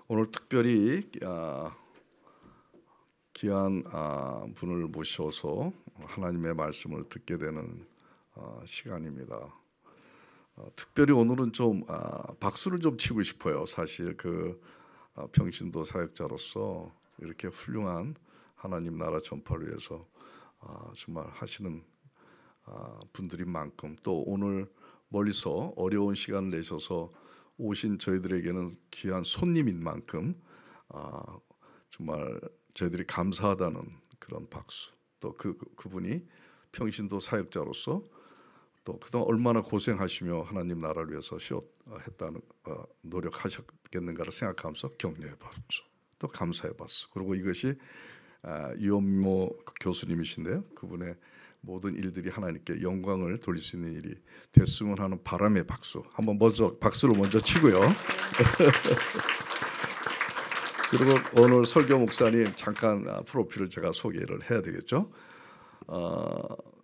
오늘 특별히 귀한 분을 모셔서 하나님의 말씀을 듣게 되는 시간입니다. 특별히 오늘은 좀 박수를 좀 치고 싶어요. 사실 평신도 사역자로서 이렇게 훌륭한 하나님 나라 전파를 위해서 정말 하시는 분들인 만큼, 또 오늘 멀리서 어려운 시간을 내셔서 오신 저희들에게는 귀한 손님인 만큼 정말 저희들이 감사하다는 그런 박수, 또 그분이 평신도 사역자로서 또 그동안 얼마나 고생하시며 하나님 나라를 위해서 했다는 노력하셨겠는가를 생각하면서 격려의 박수, 또 감사의 박수. 그리고 이것이 유엄모 교수님이신데요, 그분의 모든 일들이 하나님께 영광을 돌릴 수 있는 일이 됐으면 하는 바람의 박수. 한번 박수를 먼저 치고요. 그리고 오늘 설교 목사님 잠깐 프로필을 제가 소개를 해야 되겠죠.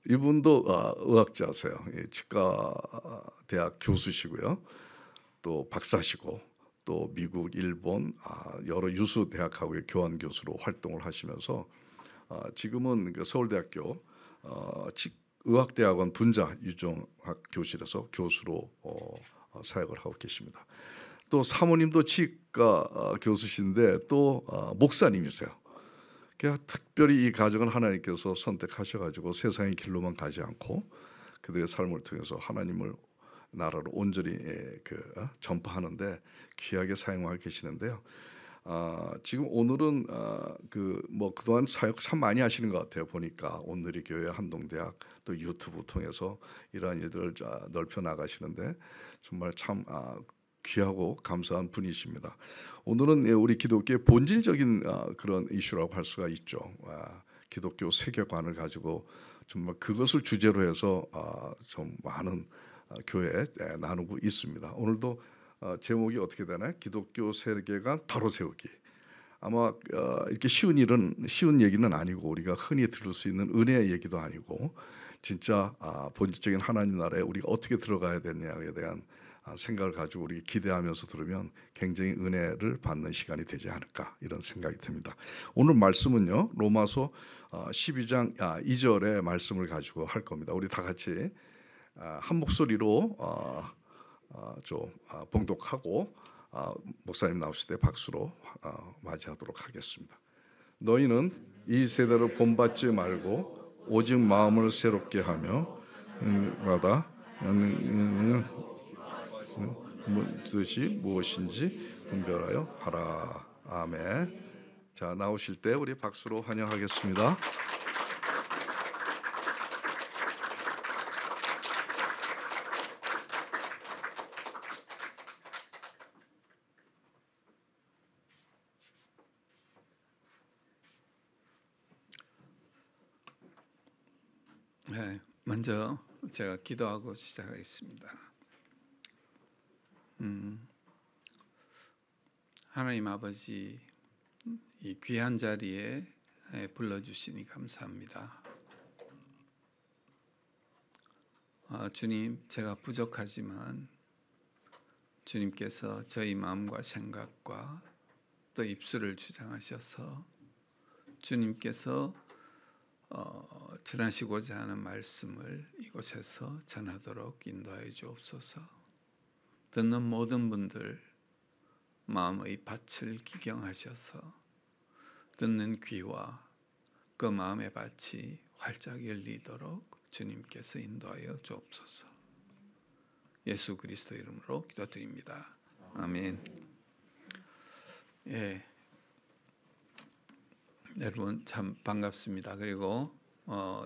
이분도 의학자세요. 치과대학 교수시고요, 또 박사시고, 또 미국, 일본 여러 유수 대학하고의 교환 교수로 활동을 하시면서 지금은 서울대학교 의학대학원 분자 유종학 교실에서 교수로 사역을 하고 계십니다. 또 사모님도 치과 교수신데 또 목사님이세요. 그러니까 특별히 이 가정은 하나님께서 선택하셔가지고 세상의 길로만 가지 않고 그들의 삶을 통해서 하나님을 나라로 온전히 전파하는데 귀하게 사용하고 계시는데요. 지금 오늘은 그동안 사역 참 많이 하시는 것 같아요. 보니까 온누리 교회, 한동대학, 또 유튜브 통해서 이러한 일들을 넓혀 나가시는데 정말 참 귀하고 감사한 분이십니다. 오늘은 우리 기독교의 본질적인 그런 이슈라고 할 수가 있죠. 기독교 세계관을 가지고 정말 그것을 주제로 해서 좀 많은 교회에 나누고 있습니다. 오늘도 제목이 어떻게 되나요? 기독교 세계관 바로 세우기. 아마 이렇게 쉬운 얘기는 아니고, 우리가 흔히 들을 수 있는 은혜의 얘기도 아니고, 진짜 본질적인 하나님 나라에 우리가 어떻게 들어가야 되느냐에 대한 생각을 가지고 우리 기대하면서 들으면 굉장히 은혜를 받는 시간이 되지 않을까, 이런 생각이 듭니다. 오늘 말씀은요, 로마서 12장 2절의 말씀을 가지고 할 겁니다. 우리 다 같이 한 목소리로 좀 봉독하고 목사님 나오실 때 박수로 맞이하도록 하겠습니다. 너희는 이 세대를 본받지 말고 오직 마음을 새롭게 하며 마다 뜻이 무엇인지 분별하여 하라. 아멘. 자, 나오실 때 우리 박수로 환영하겠습니다. 네, 먼저 제가 기도하고 시작하겠습니다. 하나님 아버지, 이 귀한 자리에 불러주시니 감사합니다. 주님, 제가 부족하지만 주님께서 저희 마음과 생각과 또 입술을 주장하셔서 주님께서 전하시고자 하는 말씀을 이곳에서 전하도록 인도하여 주옵소서. 듣는 모든 분들 마음의 밭을 기경하셔서 듣는 귀와 그 마음의 밭이 활짝 열리도록 주님께서 인도하여 주옵소서. 예수 그리스도 이름으로 기도드립니다. 아멘. 예. 여러분 참 반갑습니다. 그리고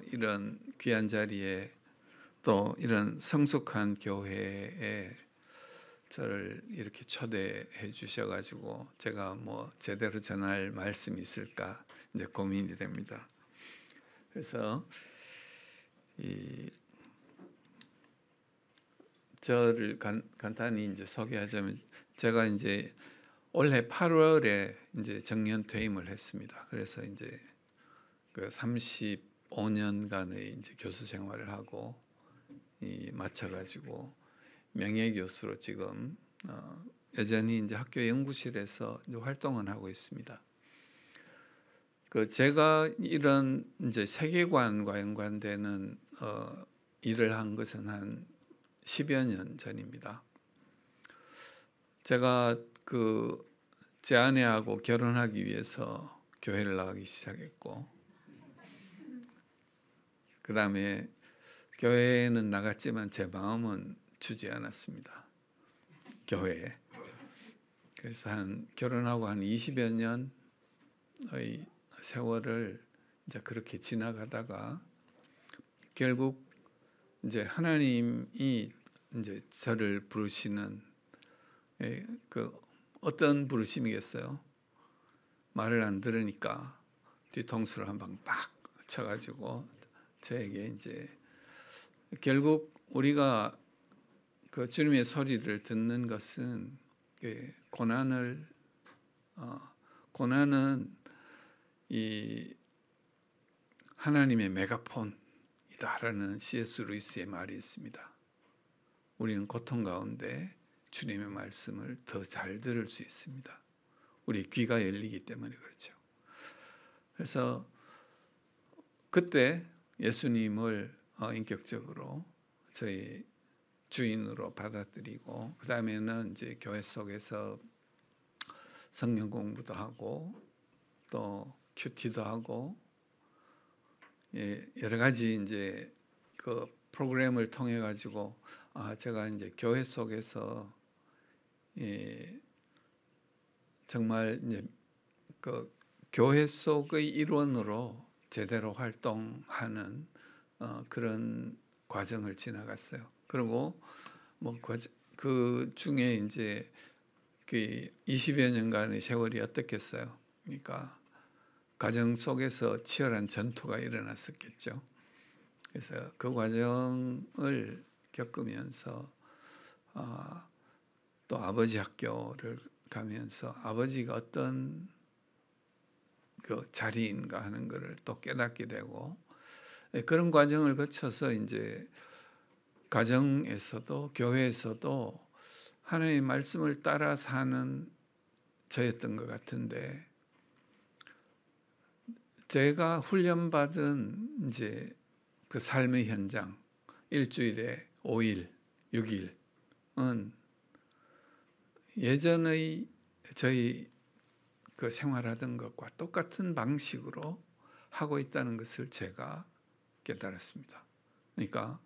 이런 귀한 자리에 또 이런 성숙한 교회에 저를 이렇게 초대해 주셔가지고 제가 뭐 제대로 전할 말씀이 있을까 이제 고민이 됩니다. 그래서 저를 간단히 이제 소개하자면, 제가 이제 올해 8월에 이제 정년 퇴임을 했습니다. 그래서 이제 그 35년간의 이제 교수 생활을 하고 마쳐가지고 명예교수로 지금 여전히 이제 학교 연구실에서 이제 활동을 하고 있습니다. 제가 이런 이제 세계관과 연관되는 일을 한 것은 한 10여 년 전입니다. 제가 제 아내하고 결혼하기 위해서 교회를 나가기 시작했고, 그 다음에 교회는 나갔지만 제 마음은 주지 않았습니다. 교회에. 그래서 결혼하고 한 20여 년의 세월을 이제 그렇게 지나가다가 결국 이제 하나님이 이제 저를 부르시는 어떤 부르심이겠어요? 말을 안 들으니까 뒤통수를 한 방 빡 쳐가지고 저에게 이제 결국 우리가 주님의 소리를 듣는 것은 고난은 이 하나님의 메가폰이다라는 C.S. 루이스의 말이 있습니다. 우리는 고통 가운데 주님의 말씀을 더 잘 들을 수 있습니다. 우리 귀가 열리기 때문에 그렇죠. 그래서 그때 예수님을 인격적으로 저희 주인으로 받아들이고, 그 다음에는 이제 교회 속에서 성경 공부도 하고 또 큐티도 하고, 여러 가지 이제 프로그램을 통해 가지고 제가 이제 교회 속에서 정말 이제 교회 속의 일원으로 제대로 활동하는 그런 과정을 지나갔어요. 그리고 그 중에 이제 20여 년간의 세월이 어떻겠어요? 그러니까 가정 속에서 치열한 전투가 일어났었겠죠. 그래서 그 과정을 겪으면서 또 아버지 학교를 가면서 아버지가 어떤 자리인가 하는 것을 또 깨닫게 되고, 그런 과정을 거쳐서 이제 가정에서도 교회에서도 하나님의 말씀을 따라 사는 저였던 것 같은데, 제가 훈련받은 이제 그 삶의 현장, 일주일에 5일, 6일은 예전의 저희 생활하던 것과 똑같은 방식으로 하고 있다는 것을 제가 깨달았습니다. 그러니까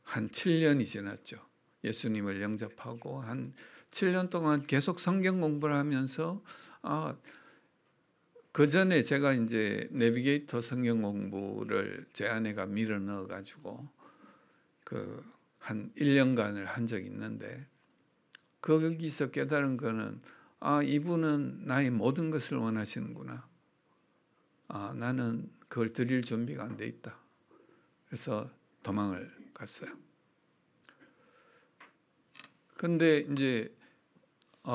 한 7년이 지났죠. 예수님을 영접하고 한 7년 동안 계속 성경 공부를 하면서 그 전에 제가 이제 내비게이터 성경 공부를 제 아내가 밀어 넣어 가지고 한 1년간을 한 적이 있는데, 거기서 깨달은 거는 이분은 나의 모든 것을 원하시는구나. 나는 그걸 드릴 준비가 안 돼 있다. 그래서 도망을 갔어요. 근데 이제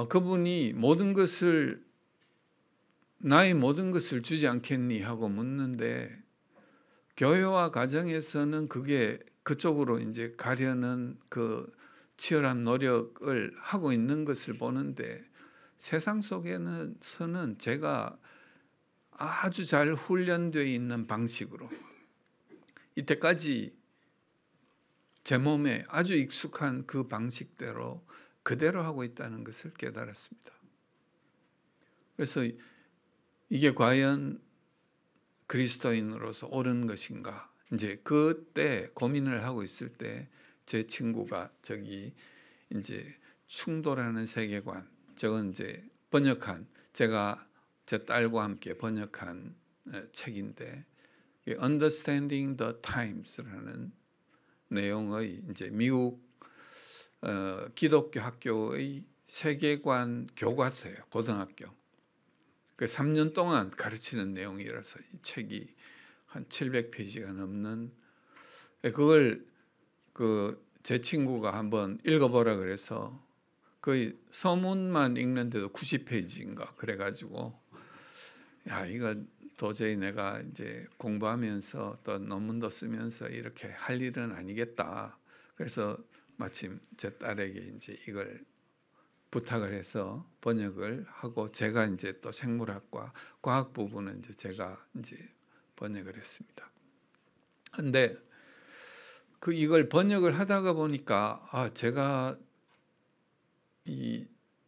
그분이 나의 모든 것을 주지 않겠니 하고 묻는데, 교회와 가정에서는 그쪽으로 이제 가려는 치열한 노력을 하고 있는 것을 보는데, 세상 속에서는 제가 아주 잘 훈련되어 있는 방식으로 이때까지 제 몸에 아주 익숙한 그 방식대로 그대로 하고 있다는 것을 깨달았습니다. 그래서 이게 과연 그리스도인으로서 옳은 것인가? 이제 그때 고민을 하고 있을 때 제 친구가 저기 이제 충돌하는 세계관, 저건 이제 제가 제 딸과 함께 번역한 책인데, Understanding the Times라는 내용의 이제 미국 기독교 학교의 세계관 교과서예요. 고등학교. 3년 동안 가르치는 내용이라서 이 책이 한 700페이지가 넘는, 그걸 제 친구가 한번 읽어보라 그래서 거의 서문만 읽는데도 90페이지인가 그래가지고, 이걸 도저히 내가 이제 공부하면서 또 논문도 쓰면서 이렇게 할 일은 아니겠다. 그래서 마침 제 딸에게 이제 이걸 부탁을 해서 번역을 하고 제가 이제 또 생물학과 과학 부분은 이제 제가 이제 번역을 했습니다. 근데 이걸 번역을 하다가 보니까 제가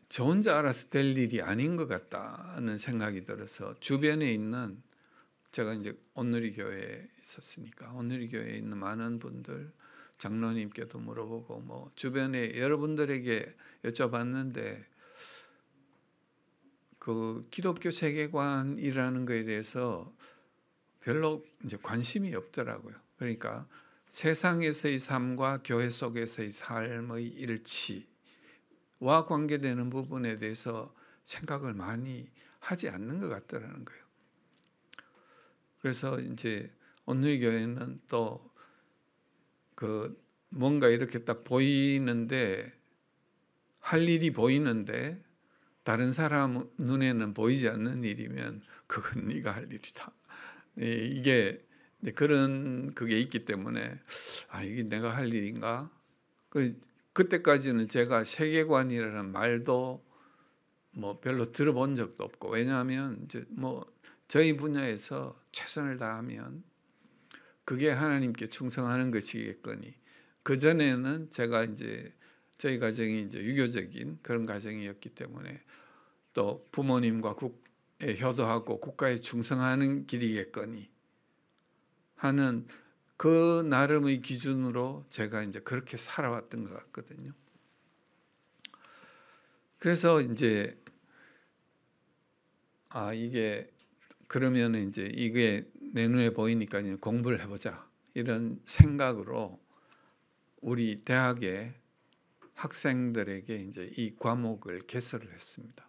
저 혼자 알아서 될 일이 아닌 것 같다는 생각이 들어서 주변에 있는 제가 이제 온누리 교회에 있었으니까 온누리 교회에 있는 많은 분들 장로님께도 물어보고 뭐 주변에 여러분들에게 여쭤봤는데 그 기독교 세계관이라는 것에 대해서 별로 이제 관심이 없더라고요. 그러니까 세상에서의 삶과 교회 속에서의 삶의 일치와 관계되는 부분에 대해서 생각을 많이 하지 않는 것 같더라는 거예요. 그래서 이제 온누리 교회는 또 그 뭔가 이렇게 딱 보이는데 할 일이 보이는데 다른 사람 눈에는 보이지 않는 일이면 그건 네가 할 일이다. 이게 그런 그게 있기 때문에 이게 내가 할 일인가? 그때까지는 제가 세계관이라는 말도 뭐 별로 들어본 적도 없고 왜냐하면 이제 뭐 저희 분야에서 최선을 다하면 그게 하나님께 충성하는 것이겠거니 그 전에는 제가 이제 저희 가정이 이제 유교적인 그런 가정이었기 때문에 또 부모님과 국에 효도하고 국가에 충성하는 길이겠거니 하는 그 나름의 기준으로 제가 이제 그렇게 살아왔던 것 같거든요. 그래서 이제 이게 그러면 이제 이게 내 눈에 보이니까 이제 공부를 해보자 이런 생각으로 우리 대학의 학생들에게 이제 이 과목을 개설을 했습니다.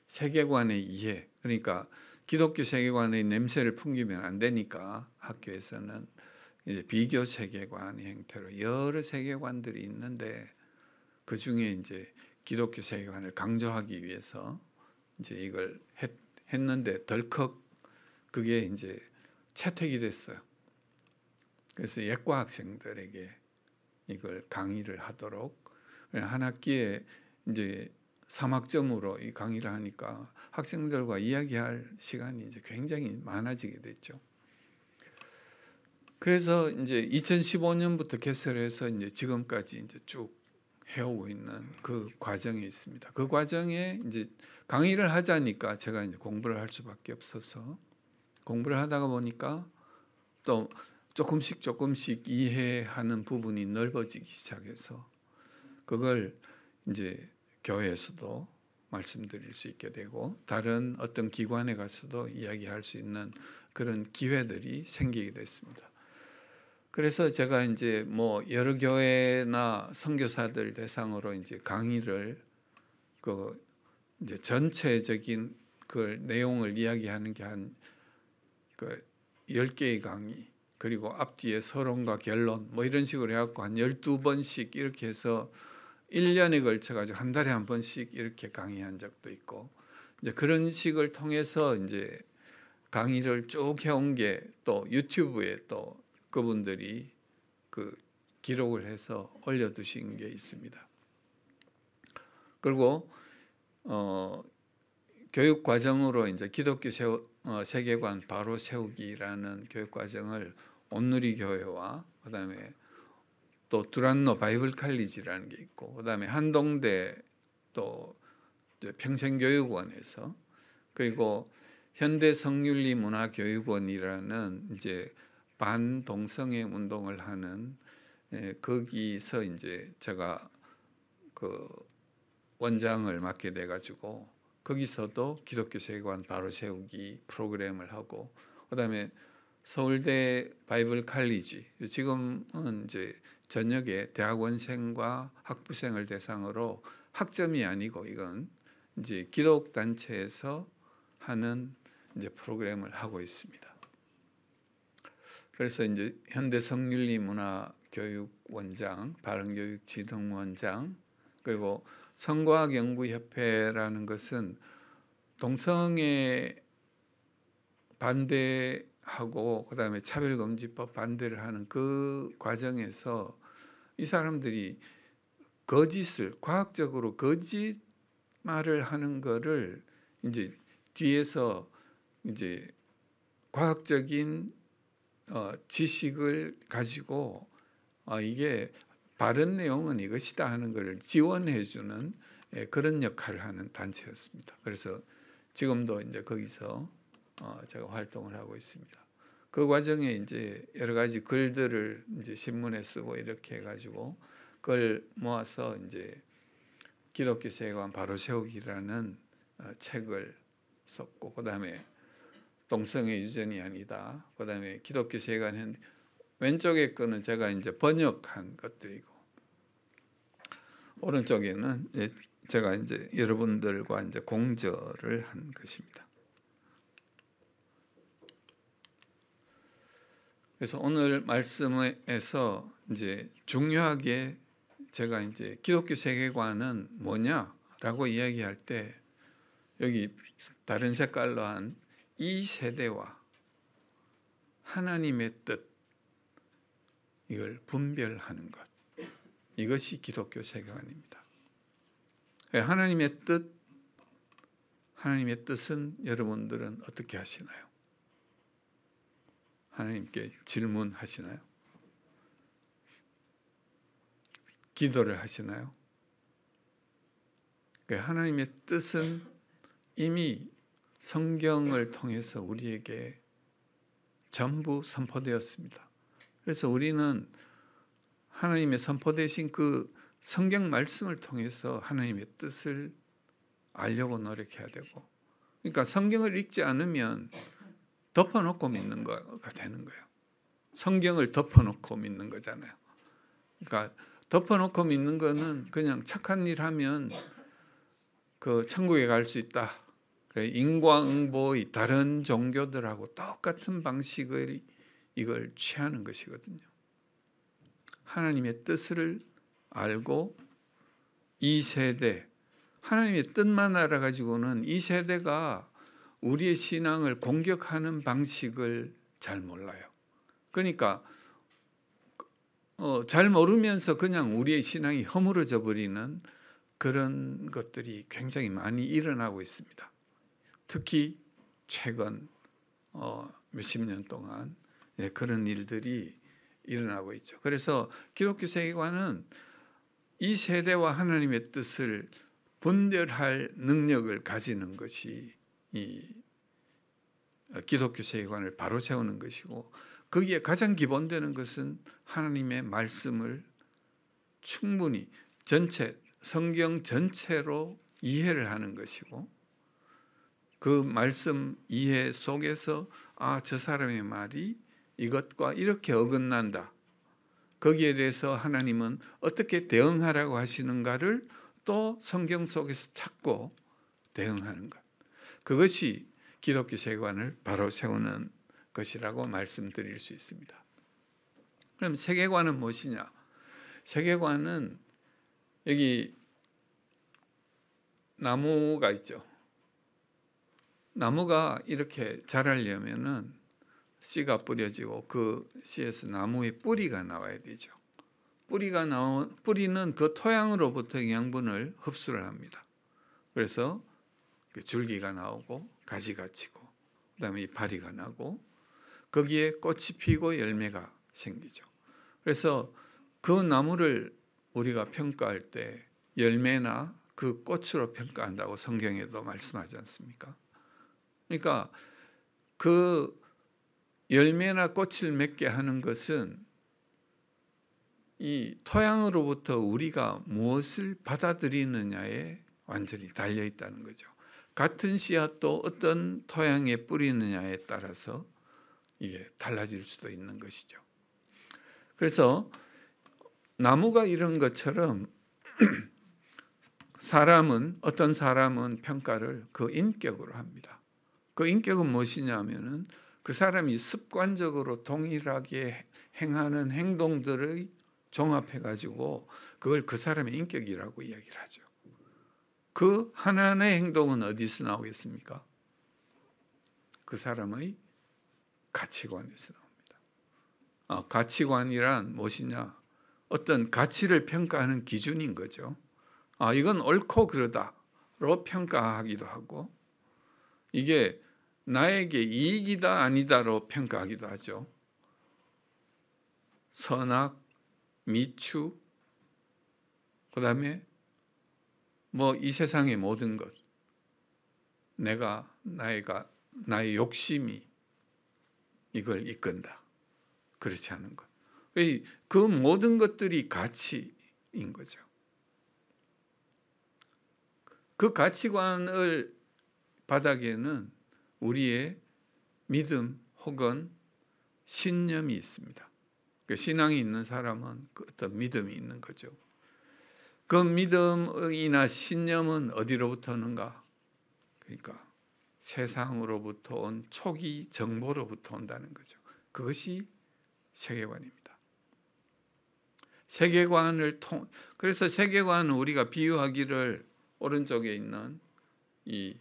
세계관의 이해, 그러니까 기독교 세계관의 냄새를 풍기면 안 되니까 학교에서는 이제 비교 세계관의 형태로 여러 세계관들이 있는데 그 중에 이제 기독교 세계관을 강조하기 위해서 이제 이걸 했는데 덜컥 그게 이제 채택이 됐어요. 그래서 예과 학생들에게 이걸 강의를 하도록 한 학기에 이제 3학점으로 이 강의를 하니까 학생들과 이야기할 시간이 이제 굉장히 많아지게 됐죠. 그래서 이제 2015년부터 개설해서 이제 지금까지 이제 쭉 해오고 있는 그 과정이 있습니다. 그 과정에 이제 강의를 하자니까 제가 이제 공부를 할 수밖에 없어서 공부를 하다가 보니까 또 조금씩 이해하는 부분이 넓어지기 시작해서 그걸 이제 교회에서도 말씀드릴 수 있게 되고 다른 어떤 기관에 가서도 이야기할 수 있는 그런 기회들이 생기게 됐습니다. 그래서 제가 이제 뭐 여러 교회나 선교사들 대상으로 이제 강의를 이제 전체적인 그 내용을 이야기하는 게 한 10개의 강의 그리고 앞뒤에 서론과 결론 뭐 이런 식으로 해갖고 한 12번씩 이렇게 해서 1년에 걸쳐가지고 한 달에 한 번씩 이렇게 강의한 적도 있고 이제 그런 식을 통해서 이제 강의를 쭉 해온 게 또 유튜브에 또 그분들이 그 기록을 해서 올려두신 게 있습니다. 그리고 교육 과정으로 이제 기독교 세계관 바로 세우기라는 교육 과정을 온누리 교회와 그다음에 또 두란노 바이블 칼리지라는 게 있고 그다음에 한동대 또 평생교육원에서 그리고 현대 성윤리 문화교육원이라는 이제 반동성애 운동을 하는 거기서 이제 제가 그 원장을 맡게 돼 가지고 거기서도 기독교 세계관 바로 세우기 프로그램을 하고 그다음에 서울대 바이블 칼리지 지금은 이제 저녁에 대학원생과 학부생을 대상으로 학점이 아니고 이건 이제 기독 단체에서 하는 이제 프로그램을 하고 있습니다. 그래서 이제 현대 성윤리 문화 교육 원장, 바른교육 지능 원장 그리고 성과학 연구 협회라는 것은 동성애 반대하고 그다음에 차별금지법 반대를 하는 그 과정에서 이 사람들이 거짓을 과학적으로 거짓말을 하는 거를 이제 뒤에서 이제 과학적인 지식을 가지고 이게 바른 내용은 이것이다 하는 것을 지원해주는 그런 역할을 하는 단체였습니다. 그래서 지금도 이제 거기서 제가 활동을 하고 있습니다. 그 과정에 이제 여러 가지 글들을 이제 신문에 쓰고 이렇게 해가지고 그걸 모아서 이제 기독교 세계관 바로 세우기라는 책을 썼고, 그다음에 동성애 유전이 아니다. 그다음에 기독교 세계관 왼쪽에 거는 제가 이제 번역한 것들이고, 오른쪽에는 제가 이제 여러분들과 이제 공저를 한 것입니다. 그래서 오늘 말씀에서 이제 중요하게 제가 이제 기독교 세계관은 뭐냐라고 이야기할 때 여기 다른 색깔로 한 이 세대와 하나님의 뜻, 이걸 분별하는 것, 이것이 기독교 세계관입니다. 하나님의 뜻은 여러분들은 어떻게 하시나요? 하나님께 질문하시나요? 기도를 하시나요? 하나님의 뜻은 이미 성경을 통해서 우리에게 전부 선포되었습니다. 그래서 우리는 하나님의 선포되신 그 성경 말씀을 통해서 하나님의 뜻을 알려고 노력해야 되고, 그러니까 성경을 읽지 않으면 덮어놓고 믿는 거가 되는 거예요. 성경을 덮어놓고 믿는 거잖아요. 그러니까 덮어놓고 믿는 거는 그냥 착한 일 하면 그 천국에 갈 수 있다. 인과응보의 다른 종교들하고 똑같은 방식을 이걸 취하는 것이거든요. 하나님의 뜻을 알고 이 세대, 하나님의 뜻만 알아가지고는 이 세대가 우리의 신앙을 공격하는 방식을 잘 몰라요. 그러니까 잘 모르면서 그냥 우리의 신앙이 허물어져 버리는 그런 것들이 굉장히 많이 일어나고 있습니다. 특히 최근 몇십 년 동안 그런 일들이 일어나고 있죠. 그래서 기독교 세계관은 이 세대와 하나님의 뜻을 분별할 능력을 가지는 것이 이 기독교 세계관을 바로 세우는 것이고, 거기에 가장 기본되는 것은 하나님의 말씀을 충분히 성경 전체로 이해를 하는 것이고, 그 말씀 이해 속에서 저 사람의 말이 이것과 이렇게 어긋난다. 거기에 대해서 하나님은 어떻게 대응하라고 하시는가를 또 성경 속에서 찾고 대응하는 것. 그것이 기독교 세계관을 바로 세우는 것이라고 말씀드릴 수 있습니다. 그럼 세계관은 무엇이냐? 세계관은 여기 나무가 있죠. 나무가 이렇게 자라려면은 씨가 뿌려지고 그 씨에서 나무의 뿌리가 나와야 되죠. 뿌리는 그 토양으로부터 영양분을 흡수를 합니다. 그래서 줄기가 나오고 가지가 치고 그다음에 이파리가 나고 거기에 꽃이 피고 열매가 생기죠. 그래서 그 나무를 우리가 평가할 때 열매나 그 꽃으로 평가한다고 성경에도 말씀하지 않습니까? 그러니까 그 열매나 꽃을 맺게 하는 것은 이 토양으로부터 우리가 무엇을 받아들이느냐에 완전히 달려 있다는 거죠. 같은 씨앗도 어떤 토양에 뿌리느냐에 따라서 이게 달라질 수도 있는 것이죠. 그래서 나무가 이런 것처럼 어떤 사람은 평가를 그 인격으로 합니다. 그 인격은 무엇이냐면은 그 사람이 습관적으로 동일하게 행하는 행동들을 종합해 가지고 그걸 그 사람의 인격이라고 이야기를 하죠. 그 하나의 행동은 어디서 나오겠습니까? 그 사람의 가치관에서 나옵니다. 가치관이란 무엇이냐? 어떤 가치를 평가하는 기준인 거죠. 이건 옳고 그르다로 평가하기도 하고, 이게 나에게 이익이다 아니다로 평가하기도 하죠. 선악, 미추, 그다음에 뭐 이 세상의 모든 것, 나의 욕심이 이걸 이끈다. 그렇지 않은 것. 그 모든 것들이 가치인 거죠. 그 가치관을 바닥에는 우리의 믿음 혹은 신념이 있습니다. 신앙이 있는 사람은 그 어떤 믿음이 있는 거죠. 그 믿음이나 신념은 어디로부터 오는가? 그러니까 세상으로부터 온 초기 정보로부터 온다는 거죠. 그것이 세계관입니다. 그래서 세계관은 우리가 비유하기를 오른쪽에 있는 이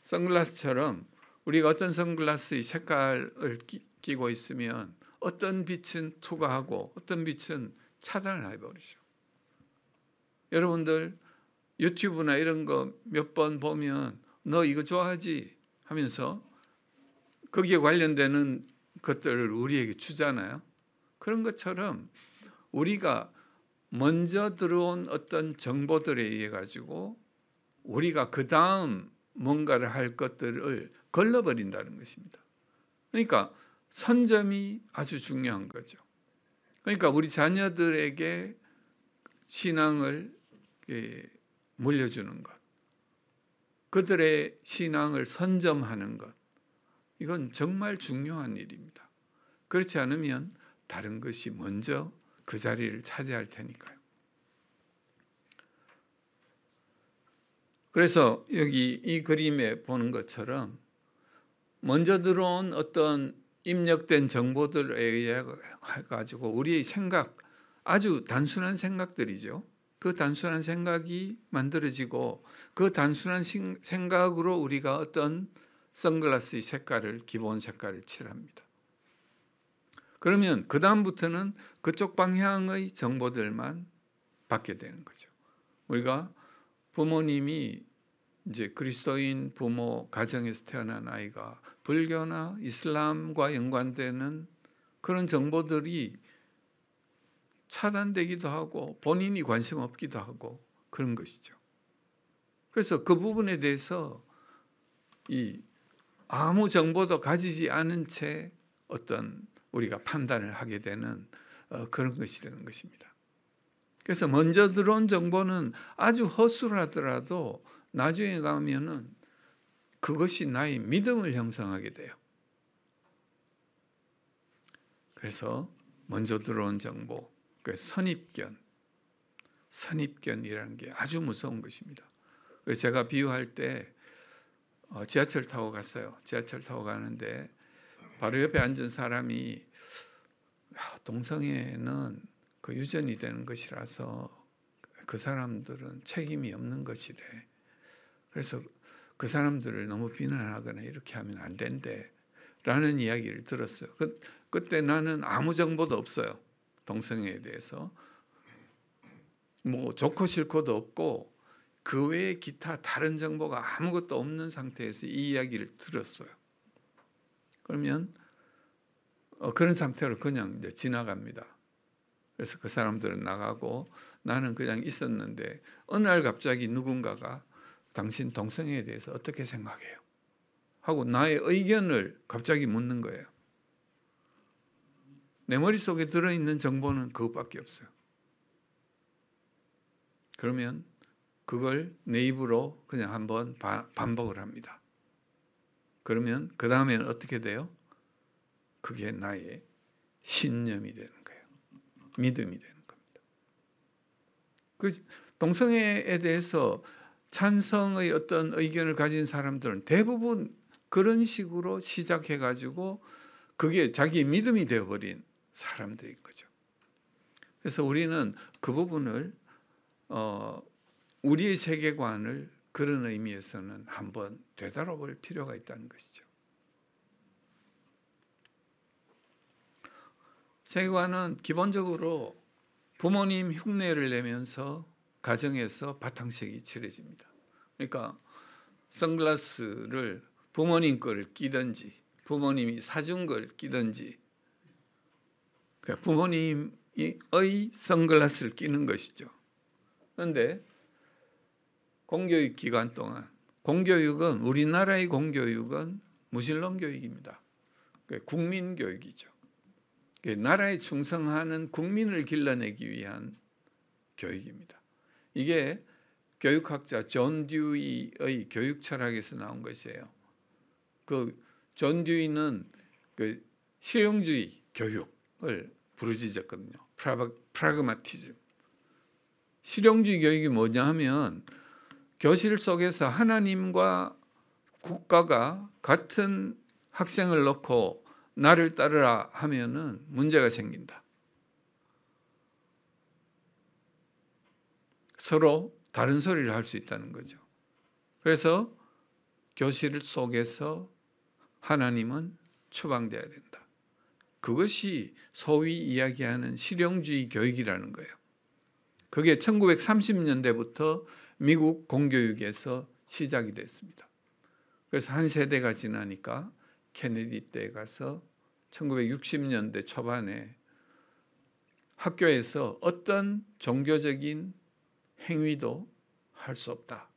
선글라스처럼 우리가 어떤 선글라스의 색깔을 끼고 있으면 어떤 빛은 투과하고 어떤 빛은 차단을 해버리죠. 여러분들 유튜브나 이런 거 몇 번 보면 너 이거 좋아하지 하면서 거기에 관련되는 것들을 우리에게 주잖아요. 그런 것처럼 우리가 먼저 들어온 어떤 정보들에 의해 가지고 우리가 그 다음 뭔가를 할 것들을 걸러버린다는 것입니다. 그러니까 선점이 아주 중요한 거죠. 그러니까 우리 자녀들에게 신앙을 물려주는 것, 그들의 신앙을 선점하는 것, 이건 정말 중요한 일입니다. 그렇지 않으면 다른 것이 먼저 그 자리를 차지할 테니까요. 그래서 여기 이 그림에 보는 것처럼 먼저 들어온 어떤 입력된 정보들에 의해 가지고 우리의 생각, 아주 단순한 생각들이죠. 그 단순한 생각이 만들어지고 그 단순한 생각으로 우리가 어떤 선글라스의 색깔을, 기본 색깔을 칠합니다. 그러면 그 다음부터는 그쪽 방향의 정보들만 받게 되는 거죠. 우리가 부모님이 이제 그리스도인 부모 가정에서 태어난 아이가 불교나 이슬람과 연관되는 그런 정보들이 차단되기도 하고 본인이 관심 없기도 하고 그런 것이죠. 그래서 그 부분에 대해서 아무 정보도 가지지 않은 채 어떤 우리가 판단을 하게 되는 그런 것이 되는 것입니다. 그래서 먼저 들어온 정보는 아주 허술하더라도 나중에 가면은 그것이 나의 믿음을 형성하게 돼요. 그래서 먼저 들어온 정보, 그 선입견이라는 게 아주 무서운 것입니다. 그래서 제가 비유할 때 지하철 타고 갔어요. 지하철 타고 가는데 바로 옆에 앉은 사람이 동성애는 그 유전이 되는 것이라서 그 사람들은 책임이 없는 것이래. 그래서 그 사람들을 너무 비난하거나 이렇게 하면 안 된대 라는 이야기를 들었어요. 그때 나는 아무 정보도 없어요. 동성애에 대해서 뭐 좋고 싫고도 없고 그 외에 기타 다른 정보가 아무것도 없는 상태에서 이 이야기를 들었어요. 그러면 그런 상태로 그냥 이제 지나갑니다. 그래서 그 사람들은 나가고 나는 그냥 있었는데 어느 날 갑자기 누군가가 당신 동성애에 대해서 어떻게 생각해요? 하고 나의 의견을 갑자기 묻는 거예요. 내 머릿속에 들어있는 정보는 그것밖에 없어요. 그러면 그걸 내 입으로 그냥 한번 반복을 합니다. 그러면 그 다음에는 어떻게 돼요? 그게 나의 신념이 되는 거예요. 믿음이 되는 겁니다. 그 동성애에 대해서 찬성의 어떤 의견을 가진 사람들은 대부분 그런 식으로 시작해가지고 그게 자기 믿음이 되어버린 사람들인 거죠. 그래서 우리는 그 부분을 우리의 세계관을 그런 의미에서는 한번 되돌아볼 필요가 있다는 것이죠. 세계관은 기본적으로 부모님 흉내를 내면서 가정에서 바탕색이 칠해집니다. 그러니까 선글라스를 부모님 거를 끼든지 부모님이 사준 걸 끼든지 부모님의 선글라스를 끼는 것이죠. 그런데 공교육 기간 동안 공교육은 우리나라의 공교육은 무신론 교육입니다. 국민교육이죠. 나라에 충성하는 국민을 길러내기 위한 교육입니다. 이게 교육학자 존 듀이의 교육 철학에서 나온 것이에요. 존 듀이는 실용주의 교육을 부르짖었거든요. 프라그마티즘. 실용주의 교육이 뭐냐 하면 교실 속에서 하나님과 국가가 같은 학생을 놓고 나를 따르라 하면은 문제가 생긴다. 서로 다른 소리를 할 수 있다는 거죠. 그래서 교실 속에서 하나님은 추방돼야 된다. 그것이 소위 이야기하는 실용주의 교육이라는 거예요. 그게 1930년대부터 미국 공교육에서 시작이 됐습니다. 그래서 한 세대가 지나니까 케네디 때에 가서 1960년대 초반에 학교에서 어떤 종교적인 행위도 할 수 없다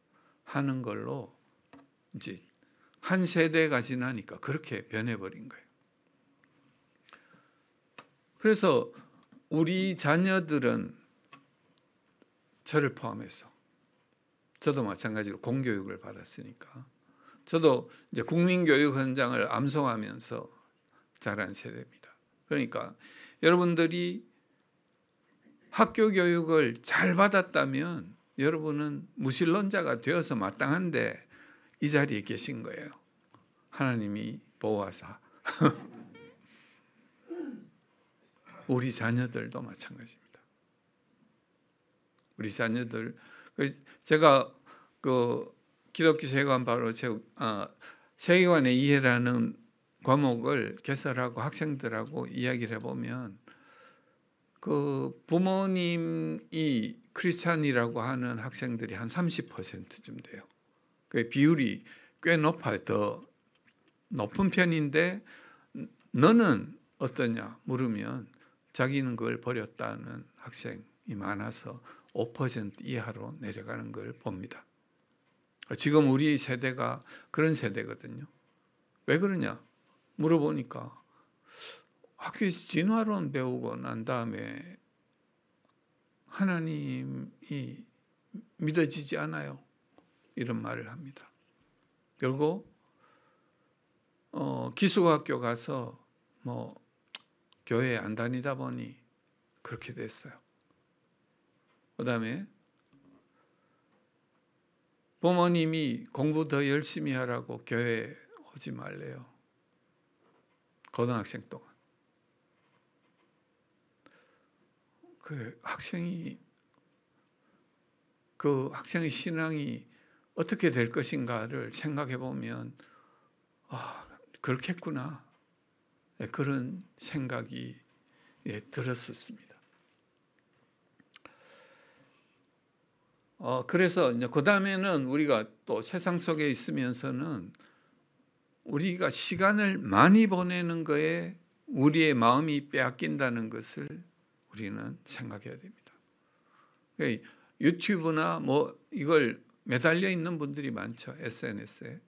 하는 걸로 이제 한 세대가 지나니까 그렇게 변해버린 거예요. 그래서 우리 자녀들은 저를 포함해서 저도 마찬가지로 공교육을 받았으니까 저도 이제 국민교육 현장을 암송하면서 자란 세대입니다. 그러니까 여러분들이 학교 교육을 잘 받았다면 여러분은 무신론자가 되어서 마땅한데 이 자리에 계신 거예요. 하나님이 보호하사. 우리 자녀들도 마찬가지입니다. 우리 자녀들, 제가 기독교 세계관 바로 세계관의 이해라는 과목을 개설하고 학생들하고 이야기를 해보면 부모님이 크리스찬이라고 하는 학생들이 한 30%쯤 돼요. 그 비율이 꽤 높아요. 더 높은 편인데 너는 어떠냐 물으면 자기는 그걸 버렸다는 학생이 많아서 5% 이하로 내려가는 걸 봅니다. 지금 우리 세대가 그런 세대거든요. 왜 그러냐 물어보니까 학교에서 진화론 배우고 난 다음에 하나님이 믿어지지 않아요. 이런 말을 합니다. 그리고 기숙학교 가서 교회 안 다니다 보니 그렇게 됐어요. 그 다음에 부모님이 공부 더 열심히 하라고 교회 오지 말래요. 고등학생 동안. 그 학생의 신앙이 어떻게 될 것인가를 생각해 보면 그렇겠구나 그런 생각이 들었었습니다. 그래서 이제 그 다음에는 우리가 또 세상 속에 있으면서는 우리가 시간을 많이 보내는 거에 우리의 마음이 빼앗긴다는 것을 우리는 생각해야 됩니다. 유튜브나 이걸 매달려 있는 분들이 많죠. SNS에.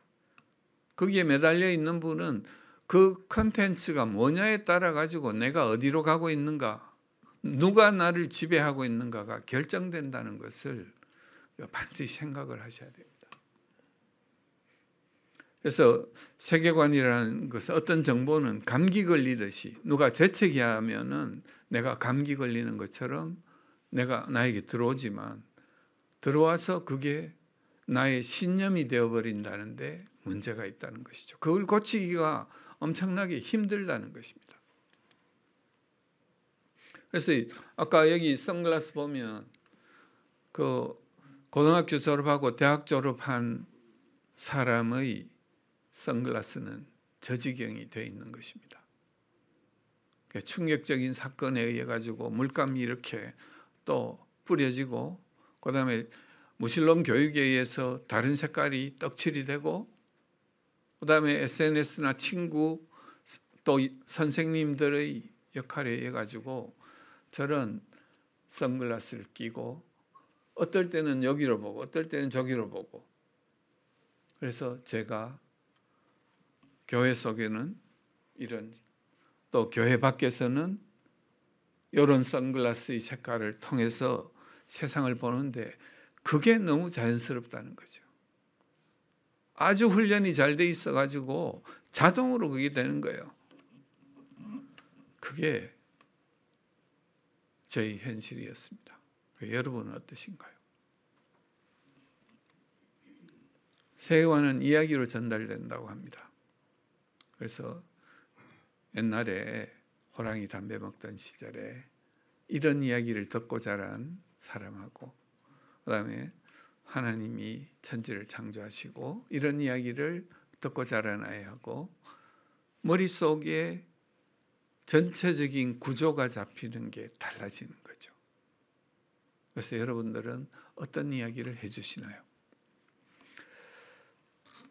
거기에 매달려 있는 분은 그 컨텐츠가 뭐냐에 따라 가지고 내가 어디로 가고 있는가, 누가 나를 지배하고 있는가가 결정된다는 것을 반드시 생각을 하셔야 됩니다. 그래서 세계관이라는 것은 어떤 정보는 감기 걸리듯이 누가 재채기 하면은 내가 감기 걸리는 것처럼 나에게 들어오지만 들어와서 그게 나의 신념이 되어버린다는데 문제가 있다는 것이죠. 그걸 고치기가 엄청나게 힘들다는 것입니다. 그래서 아까 여기 선글라스 보면 고등학교 졸업하고 대학 졸업한 사람의 선글라스는 저 지경이 되어 있는 것입니다. 충격적인 사건에 의해 가지고 물감이 이렇게 또 뿌려지고, 그다음에 무슬림 교육에 의해서 다른 색깔이 떡칠이 되고, 그다음에 SNS나 친구 또 선생님들의 역할에 의해 가지고 저런 선글라스를 끼고 어떨 때는 여기로 보고 어떨 때는 저기로 보고, 그래서 제가 교회 속에는 이런, 또 교회 밖에서는 이런 선글라스의 색깔을 통해서 세상을 보는데 그게 너무 자연스럽다는 거죠. 아주 훈련이 잘 돼 있어 가지고 자동으로 그게 되는 거예요. 그게 저희 현실이었습니다. 여러분은 어떠신가요? 세계관은 이야기로 전달된다고 합니다. 그래서 옛날에 호랑이 담배 먹던 시절에 이런 이야기를 듣고 자란 사람하고, 그다음에 하나님이 천지를 창조하시고 이런 이야기를 듣고 자란 아이하고 머릿속에 전체적인 구조가 잡히는 게 달라지는 거죠. 그래서 여러분들은 어떤 이야기를 해주시나요?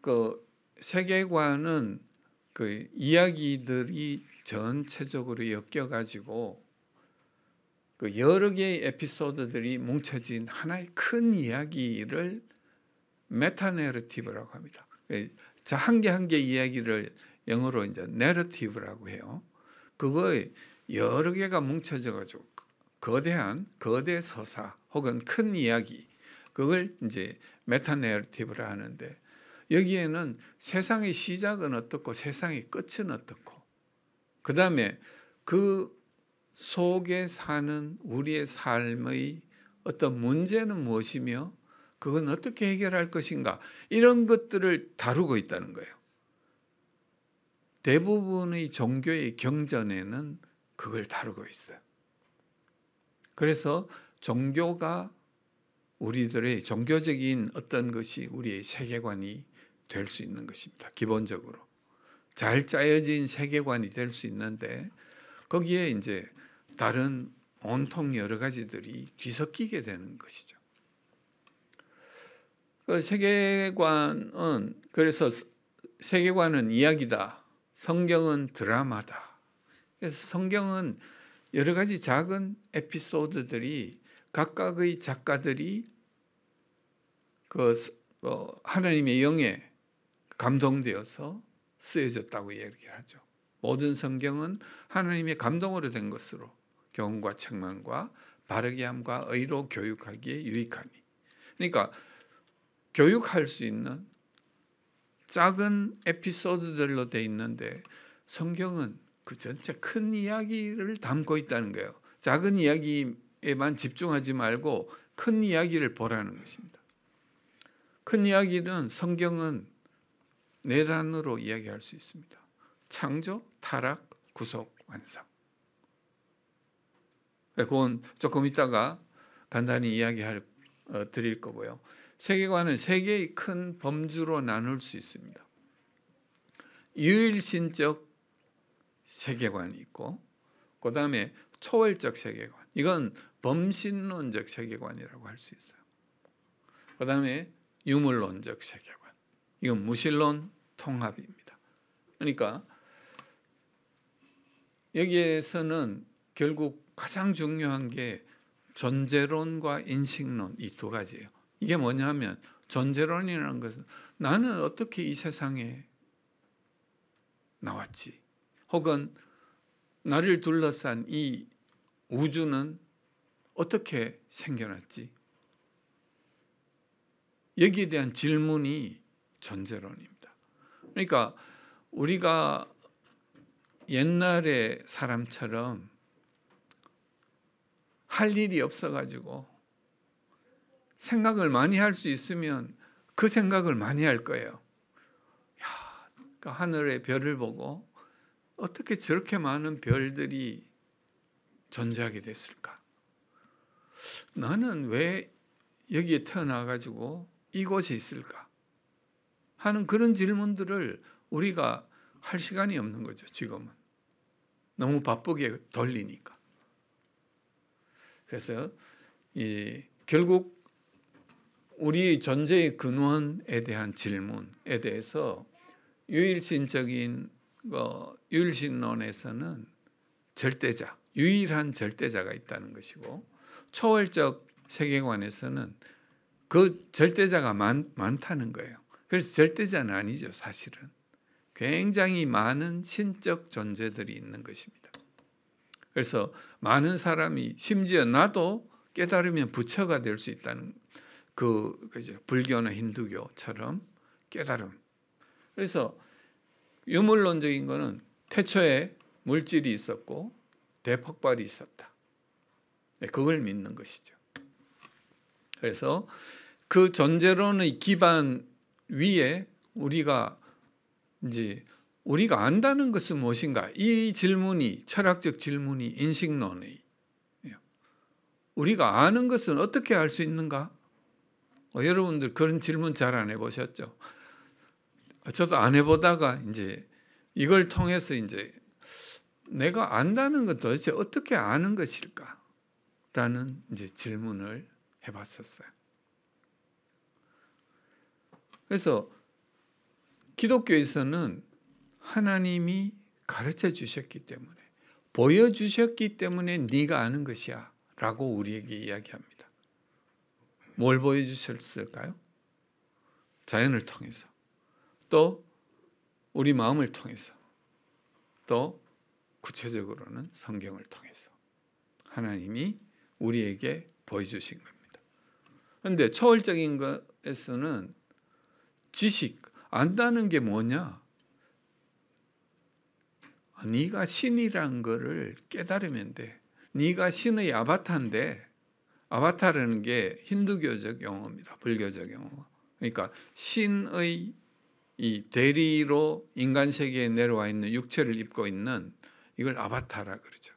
그 세계관은 그 이야기들이 전체적으로 엮여가지고 그 여러 개의 에피소드들이 뭉쳐진 하나의 큰 이야기를 메타내러티브라고 합니다. 한 개 한 개 이야기를 영어로 이제 내러티브라고 해요. 그거에 여러 개가 뭉쳐져가지고 거대 서사 혹은 큰 이야기, 그걸 이제 메타내러티브라 하는데, 여기에는 세상의 시작은 어떻고 세상의 끝은 어떻고, 그 다음에 그 속에 사는 우리의 삶의 어떤 문제는 무엇이며 그건 어떻게 해결할 것인가, 이런 것들을 다루고 있다는 거예요. 대부분의 종교의 경전에는 그걸 다루고 있어요. 그래서 종교가 우리들의 종교적인 어떤 것이 우리의 세계관이 될 수 있는 것입니다. 기본적으로 잘 짜여진 세계관이 될 수 있는데, 거기에 이제 다른 온통 여러 가지들이 뒤섞이게 되는 것이죠. 그 세계관은, 그래서 세계관은 이야기다, 성경은 드라마다. 그래서 성경은 여러 가지 작은 에피소드들이 각각의 작가들이 그 하나님의 영에 감동되어서 쓰여졌다고 얘기를 하죠. 모든 성경은 하나님의 감동으로 된 것으로 교훈과 책망과 바르게 함과 의로 교육하기에 유익하니. 그러니까 교육할 수 있는 작은 에피소드들로 돼 있는데 성경은 그 전체 큰 이야기를 담고 있다는 거예요. 작은 이야기에만 집중하지 말고 큰 이야기를 보라는 것입니다. 큰 이야기는 성경은 네 단어로 이야기할 수 있습니다. 창조, 타락, 구속, 완성. 그건 조금 이따가 간단히 드릴 거고요. 세계관은 세 개의 큰 범주로 나눌 수 있습니다. 유일신적 세계관이 있고, 그 다음에 초월적 세계관, 이건 범신론적 세계관이라고 할 수 있어요. 그 다음에 유물론적 세계관, 이건 무신론 통합입니다. 그러니까 여기에서는 결국 가장 중요한 게 존재론과 인식론, 이 두 가지예요. 이게 뭐냐면, 존재론이라는 것은 나는 어떻게 이 세상에 나왔지, 혹은 나를 둘러싼 이 우주는 어떻게 생겨났지, 여기에 대한 질문이 존재론입니다. 그러니까 우리가 옛날의 사람처럼 할 일이 없어가지고 생각을 많이 할 수 있으면 그 생각을 많이 할 거예요. 그 하늘의 별을 보고 어떻게 저렇게 많은 별들이 존재하게 됐을까? 나는 왜 여기에 태어나가지고 이곳에 있을까? 하는 그런 질문들을 우리가 할 시간이 없는 거죠, 지금은. 너무 바쁘게 돌리니까. 그래서 결국 우리 존재의 근원에 대한 질문에 대해서 유일신적인 유일신론에서는 절대자, 유일한 절대자가 있다는 것이고, 초월적 세계관에서는 그 절대자가 많다는 거예요. 그래서 절대자는 아니죠, 사실은. 굉장히 많은 신적 존재들이 있는 것입니다. 그래서 많은 사람이, 심지어 나도 깨달으면 부처가 될 수 있다는 그죠. 불교나 힌두교처럼 깨달음. 그래서 유물론적인 거는 태초에 물질이 있었고 대폭발이 있었다. 그걸 믿는 것이죠. 그래서 그 존재론의 기반 위에 우리가 안다는 것은 무엇인가? 이 질문이, 철학적 질문이 인식론의, 우리가 아는 것은 어떻게 알 수 있는가? 여러분들 그런 질문 잘 안 해보셨죠? 저도 안 해보다가 이제 이걸 통해서 이제 내가 안다는 건 도대체 어떻게 아는 것일까? 라는 이제 질문을 해봤었어요. 그래서 기독교에서는 하나님이 가르쳐 주셨기 때문에, 보여주셨기 때문에 네가 아는 것이야 라고 우리에게 이야기합니다. 뭘 보여주셨을까요? 자연을 통해서, 또 우리 마음을 통해서, 또 구체적으로는 성경을 통해서 하나님이 우리에게 보여주신 겁니다. 그런데 초월적인 것에서는 지식, 안다는 게 뭐냐? 네가 신이란 거를 깨달으면 돼. 네가 신의 아바타인데, 아바타라는 게 힌두교적 용어입니다. 불교적 용어. 그러니까 신의 이 대리로 인간 세계에 내려와 있는 육체를 입고 있는 이걸 아바타라 그러죠.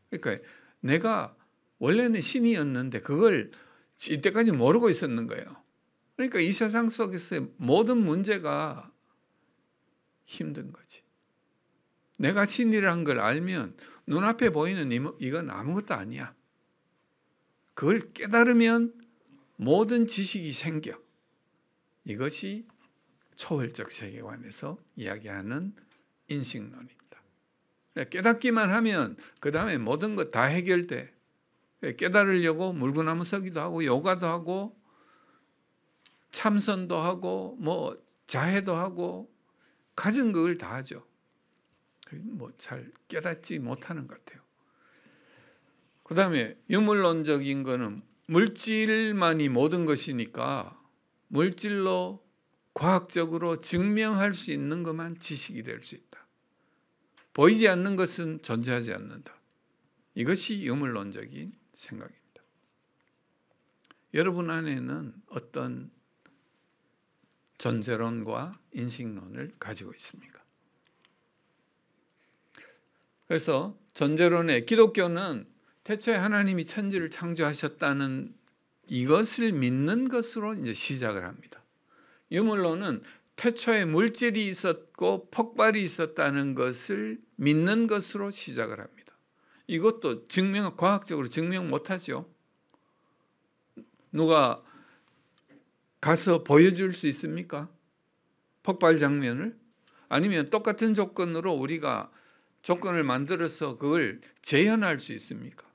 그러니까 내가 원래는 신이었는데 그걸 이때까지 모르고 있었는 거예요. 그러니까 이 세상 속에서의 모든 문제가 힘든 거지. 내가 신이라는 걸 알면 눈앞에 보이는 이건 아무것도 아니야. 그걸 깨달으면 모든 지식이 생겨. 이것이 초월적 세계관에서 이야기하는 인식론입니다. 깨닫기만 하면 그 다음에 모든 것 다 해결돼. 깨달으려고 물구나무 서기도 하고 요가도 하고 참선도 하고 뭐 자해도 하고 가진 걸 다 하죠. 뭐 잘 깨닫지 못하는 것 같아요. 그 다음에 유물론적인 거는 물질만이 모든 것이니까 물질로 과학적으로 증명할 수 있는 것만 지식이 될 수 있다. 보이지 않는 것은 존재하지 않는다. 이것이 유물론적인 생각입니다. 여러분 안에는 어떤 존재론과 인식론을 가지고 있습니까? 그래서 존재론의 기독교는 태초에 하나님이 천지를 창조하셨다는 이것을 믿는 것으로 이제 시작을 합니다. 유물론은 태초에 물질이 있었고 폭발이 있었다는 것을 믿는 것으로 시작을 합니다. 이것도 과학적으로 증명 못하죠. 누가 가서 보여줄 수 있습니까? 폭발 장면을? 아니면 똑같은 조건으로 우리가 조건을 만들어서 그걸 재현할 수 있습니까?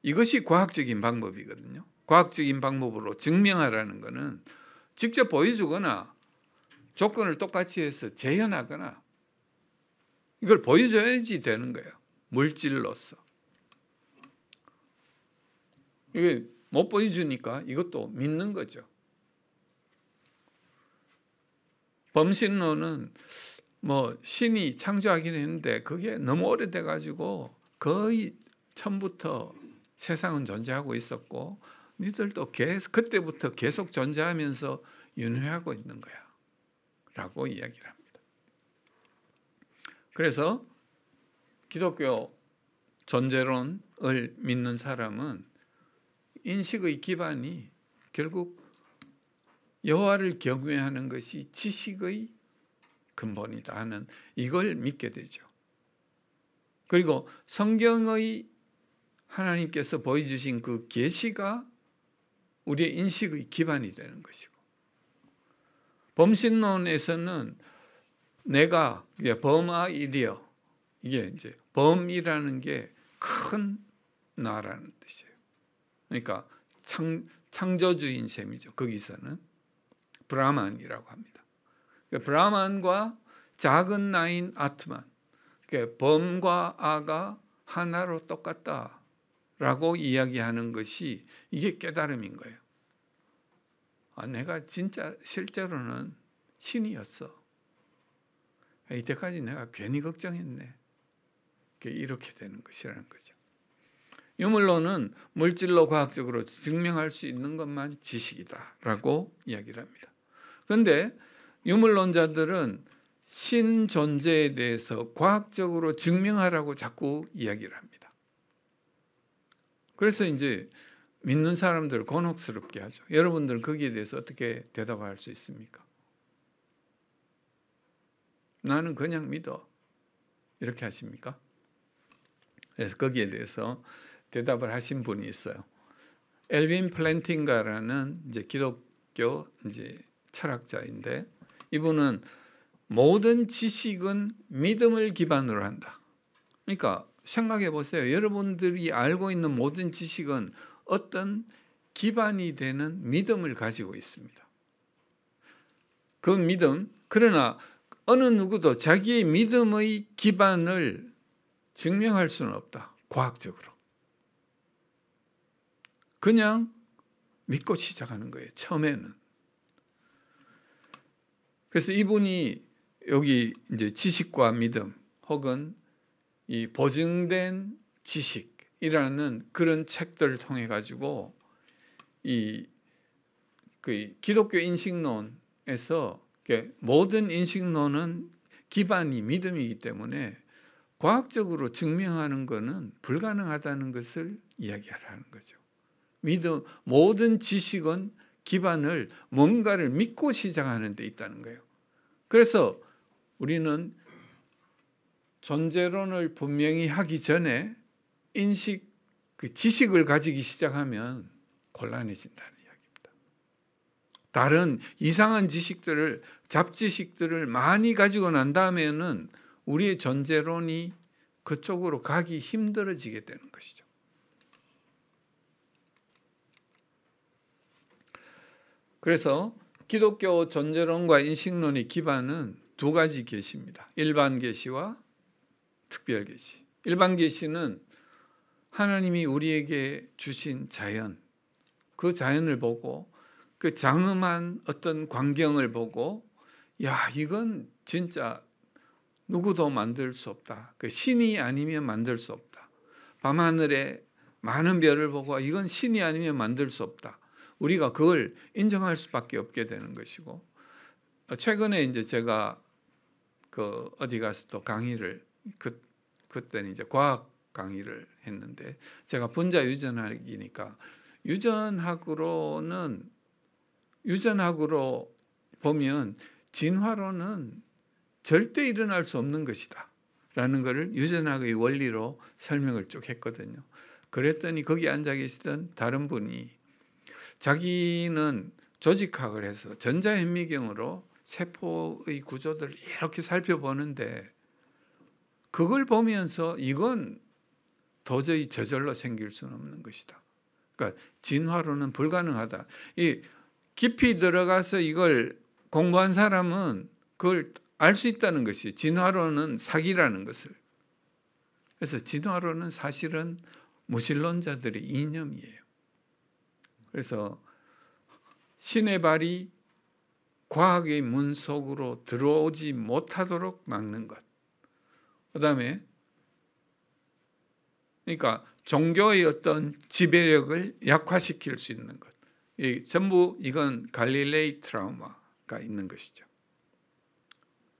이것이 과학적인 방법이거든요. 과학적인 방법으로 증명하라는 것은 직접 보여주거나 조건을 똑같이 해서 재현하거나 이걸 보여줘야지 되는 거예요. 물질로서. 이게 못 보여주니까 이것도 믿는 거죠. 범신론은 뭐 신이 창조하긴 했는데 그게 너무 오래돼 가지고 거의 처음부터 세상은 존재하고 있었고 니들도 그때부터 계속 존재하면서 윤회하고 있는 거야 라고 이야기를 합니다. 그래서 기독교 존재론을 믿는 사람은 인식의 기반이 결국 여호와를 경외하는 것이 지식의 근본이다 하는 이걸 믿게 되죠. 그리고 성경의 하나님께서 보여주신 그 계시가 우리의 인식의 기반이 되는 것이고, 범신론에서는 내가 범아이리어, 이게 이제 범이라는 게 큰 나라는 뜻이에요. 그러니까 창조주인 셈이죠. 거기서는 브라만이라고 합니다. 브라만과 작은 나인 아트만, 범과 아가 하나로 똑같다라고 이야기하는 것이 이게 깨달음인 거예요. 내가 진짜 실제로는 신이었어. 이때까지 내가 괜히 걱정했네. 이렇게 되는 것이라는 거죠. 유물론은 물질로 과학적으로 증명할 수 있는 것만 지식이다라고 이야기를 합니다. 그런데 유물론자들은 신 존재에 대해서 과학적으로 증명하라고 자꾸 이야기를 합니다. 그래서 이제 믿는 사람들을 곤혹스럽게 하죠. 여러분들은 거기에 대해서 어떻게 대답할 수 있습니까? 나는 그냥 믿어. 이렇게 하십니까? 그래서 거기에 대해서 대답을 하신 분이 있어요. 엘빈 플랜팅가라는 이제 기독교 이제 철학자인데, 이분은 모든 지식은 믿음을 기반으로 한다. 그러니까 생각해 보세요. 여러분들이 알고 있는 모든 지식은 어떤 기반이 되는 믿음을 가지고 있습니다. 그 믿음, 그러나 어느 누구도 자기의 믿음의 기반을 증명할 수는 없다. 과학적으로. 그냥 믿고 시작하는 거예요. 처음에는. 그래서 이분이 여기 이제 지식과 믿음 혹은 이 보증된 지식이라는 그런 책들을 통해 가지고 이 기독교 인식론에서 모든 인식론은 기반이 믿음이기 때문에 과학적으로 증명하는 것은 불가능하다는 것을 이야기하라는 거죠. 믿음, 모든 지식은 기반을 뭔가를 믿고 시작하는 데 있다는 거예요. 그래서 우리는 존재론을 분명히 하기 전에 그 지식을 가지기 시작하면 곤란해진다는 이야기입니다. 다른 이상한 지식들을, 잡지식들을 많이 가지고 난 다음에는 우리의 존재론이 그쪽으로 가기 힘들어지게 되는 것이죠. 그래서 기독교 존재론과 인식론의 기반은 두 가지 계시입니다. 일반 계시와 특별 계시. 일반 계시는 하나님이 우리에게 주신 자연, 그 자연을 보고 그 장엄한 어떤 광경을 보고, 야, 이건 진짜 누구도 만들 수 없다. 그 신이 아니면 만들 수 없다. 밤하늘에 많은 별을 보고 이건 신이 아니면 만들 수 없다. 우리가 그걸 인정할 수밖에 없게 되는 것이고, 최근에 이제 제가 어디 가서 또 강의를 그때는 이제 과학 강의를 했는데, 제가 분자 유전학이니까 유전학으로 보면 진화론은 절대 일어날 수 없는 것이다 라는 것을 유전학의 원리로 설명을 쭉 했거든요. 그랬더니 거기 앉아 계시던 다른 분이 자기는 조직학을 해서 전자현미경으로 세포의 구조들을 이렇게 살펴보는데, 그걸 보면서 이건 도저히 저절로 생길 수는 없는 것이다. 그러니까 진화론은 불가능하다. 이 깊이 들어가서 이걸 공부한 사람은 그걸 알 수 있다는 것이, 진화론은 사기라는 것을. 그래서 진화론은 사실은 무신론자들의 이념이에요. 그래서 신의 발이 과학의 문 속으로 들어오지 못하도록 막는 것. 그다음에 그러니까 종교의 어떤 지배력을 약화시킬 수 있는 것. 전부 이건 갈릴레이 트라우마가 있는 것이죠.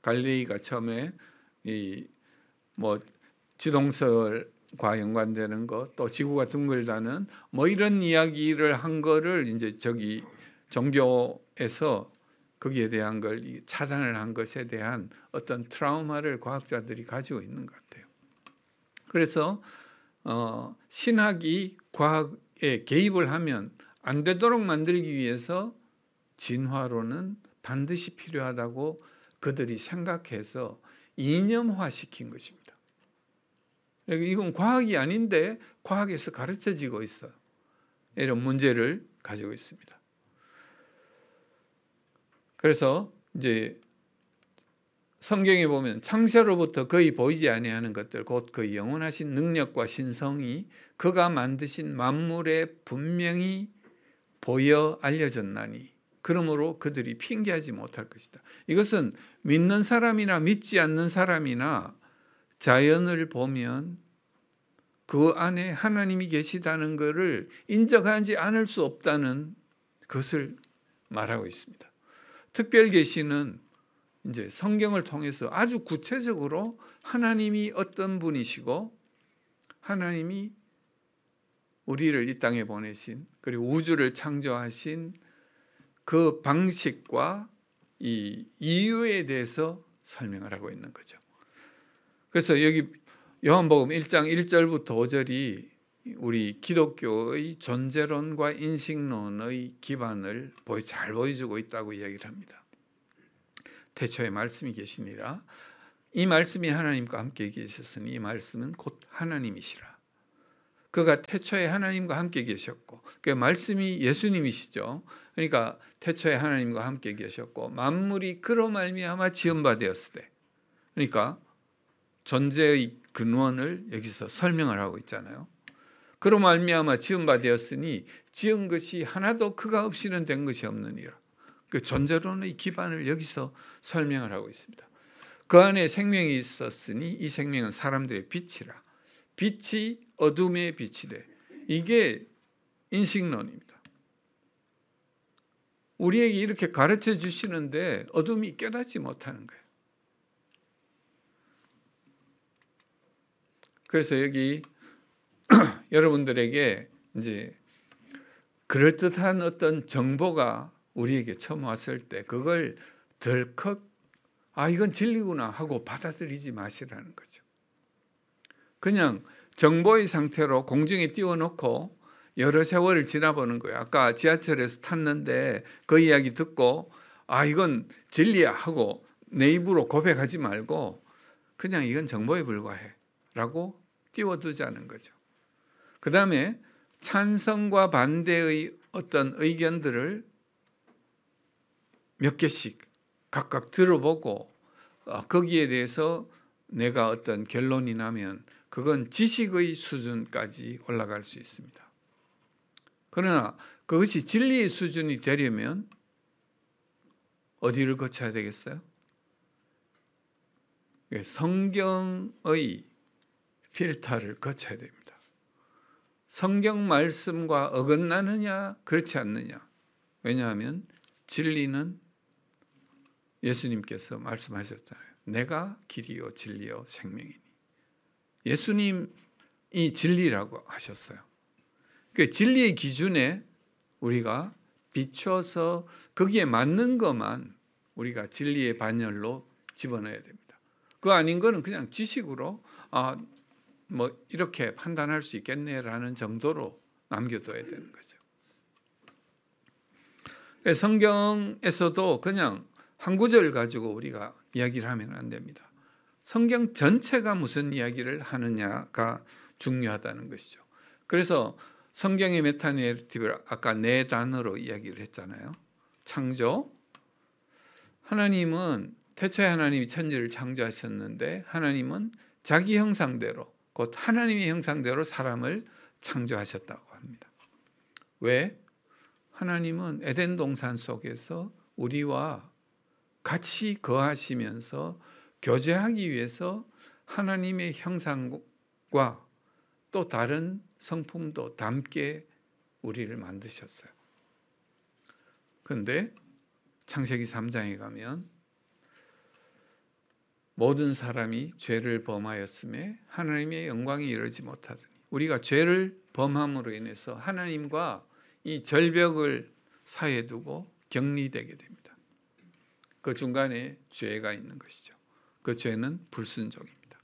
갈릴레이가 처음에 지동설과 연관되는 것, 또 지구가 둥글다는 이런 이야기를 한 거를 이제 저기 종교에서 거기에 대한 걸 차단을 한 것에 대한 어떤 트라우마를 과학자들이 가지고 있는 것 같아요. 그래서 신학이 과학에 개입을 하면 안 되도록 만들기 위해서 진화론은 반드시 필요하다고 그들이 생각해서 이념화시킨 것입니다. 이건 과학이 아닌데 과학에서 가르쳐지고 있어. 이런 문제를 가지고 있습니다. 그래서 이제 성경에 보면 창세로부터 거의 보이지 아니하는 것들, 곧 그 영원하신 능력과 신성이 그가 만드신 만물에 분명히 보여 알려졌나니 그러므로 그들이 핑계하지 못할 것이다. 이것은 믿는 사람이나 믿지 않는 사람이나 자연을 보면 그 안에 하나님이 계시다는 것을 인정하지 않을 수 없다는 것을 말하고 있습니다. 특별 계시는 이제 성경을 통해서 아주 구체적으로 하나님이 어떤 분이시고 하나님이 우리를 이 땅에 보내신 그리고 우주를 창조하신 그 방식과 이 이유에 대해서 설명을 하고 있는 거죠. 그래서 여기 요한복음 1장 1절부터 5절이 우리 기독교의 존재론과 인식론의 기반을 잘 보여주고 있다고 이야기를 합니다. 태초에 말씀이 계시니라. 이 말씀이 하나님과 함께 계셨으니 이 말씀은 곧 하나님이시라. 그가 태초에 하나님과 함께 계셨고 그 말씀이 예수님이시죠. 그러니까 태초에 하나님과 함께 계셨고 만물이 그로 말미암아 지은 바 되었으되, 그러니까 존재의 근원을 여기서 설명을 하고 있잖아요. 그로 말미암아 지은 바 되었으니 지은 것이 하나도 그가 없이는 된 것이 없느니라. 그 존재론의 기반을 여기서 설명을 하고 있습니다. 그 안에 생명이 있었으니 이 생명은 사람들의 빛이라. 빛이 어둠의 빛이 돼. 이게 인식론입니다. 우리에게 이렇게 가르쳐 주시는데 어둠이 깨닫지 못하는 거예요. 그래서 여기 여러분들에게 이제 그럴듯한 어떤 정보가 우리에게 처음 왔을 때 그걸 덜컥 이건 진리구나 하고 받아들이지 마시라는 거죠. 그냥 정보의 상태로 공중에 띄워놓고 여러 세월을 지나보는 거예요. 아까 지하철에서 탔는데 그 이야기 듣고 이건 진리야 하고 내 입으로 고백하지 말고 그냥 이건 정보에 불과해 라고 띄워두자는 거죠. 그 다음에 찬성과 반대의 어떤 의견들을 몇 개씩 각각 들어보고 거기에 대해서 내가 어떤 결론이 나면 그건 지식의 수준까지 올라갈 수 있습니다. 그러나 그것이 진리의 수준이 되려면 어디를 거쳐야 되겠어요? 성경의 필터를 거쳐야 됩니다. 성경 말씀과 어긋나느냐 그렇지 않느냐. 왜냐하면 진리는 예수님께서 말씀하셨잖아요. 내가 길이요 진리요 생명이니. 예수님이 진리라고 하셨어요. 그 진리의 기준에 우리가 비춰서 거기에 맞는 것만 우리가 진리의 반열로 집어넣어야 됩니다. 그거 아닌 거는 그냥 지식으로 뭐 이렇게 판단할 수 있겠네라는 정도로 남겨둬야 되는 거죠. 성경에서도 그냥 한 구절 가지고 우리가 이야기를 하면 안 됩니다. 성경 전체가 무슨 이야기를 하느냐가 중요하다는 것이죠. 그래서 성경의 메타내러티브를 아까 4단어로 이야기를 했잖아요. 창조, 하나님은 태초에 하나님이 천지를 창조하셨는데 하나님은 자기 형상대로 곧 하나님의 형상대로 사람을 창조하셨다고 합니다. 왜? 하나님은 에덴 동산 속에서 우리와 같이 거하시면서 교제하기 위해서 하나님의 형상과 또 다른 성품도 담게 우리를 만드셨어요. 그런데 창세기 3장에 가면 모든 사람이 죄를 범하였음에 하나님의 영광이 이르지 못하더니 우리가 죄를 범함으로 인해서 하나님과 이 절벽을 사이에 두고 격리되게 됩니다. 그 중간에 죄가 있는 것이죠. 그 죄는 불순종입니다.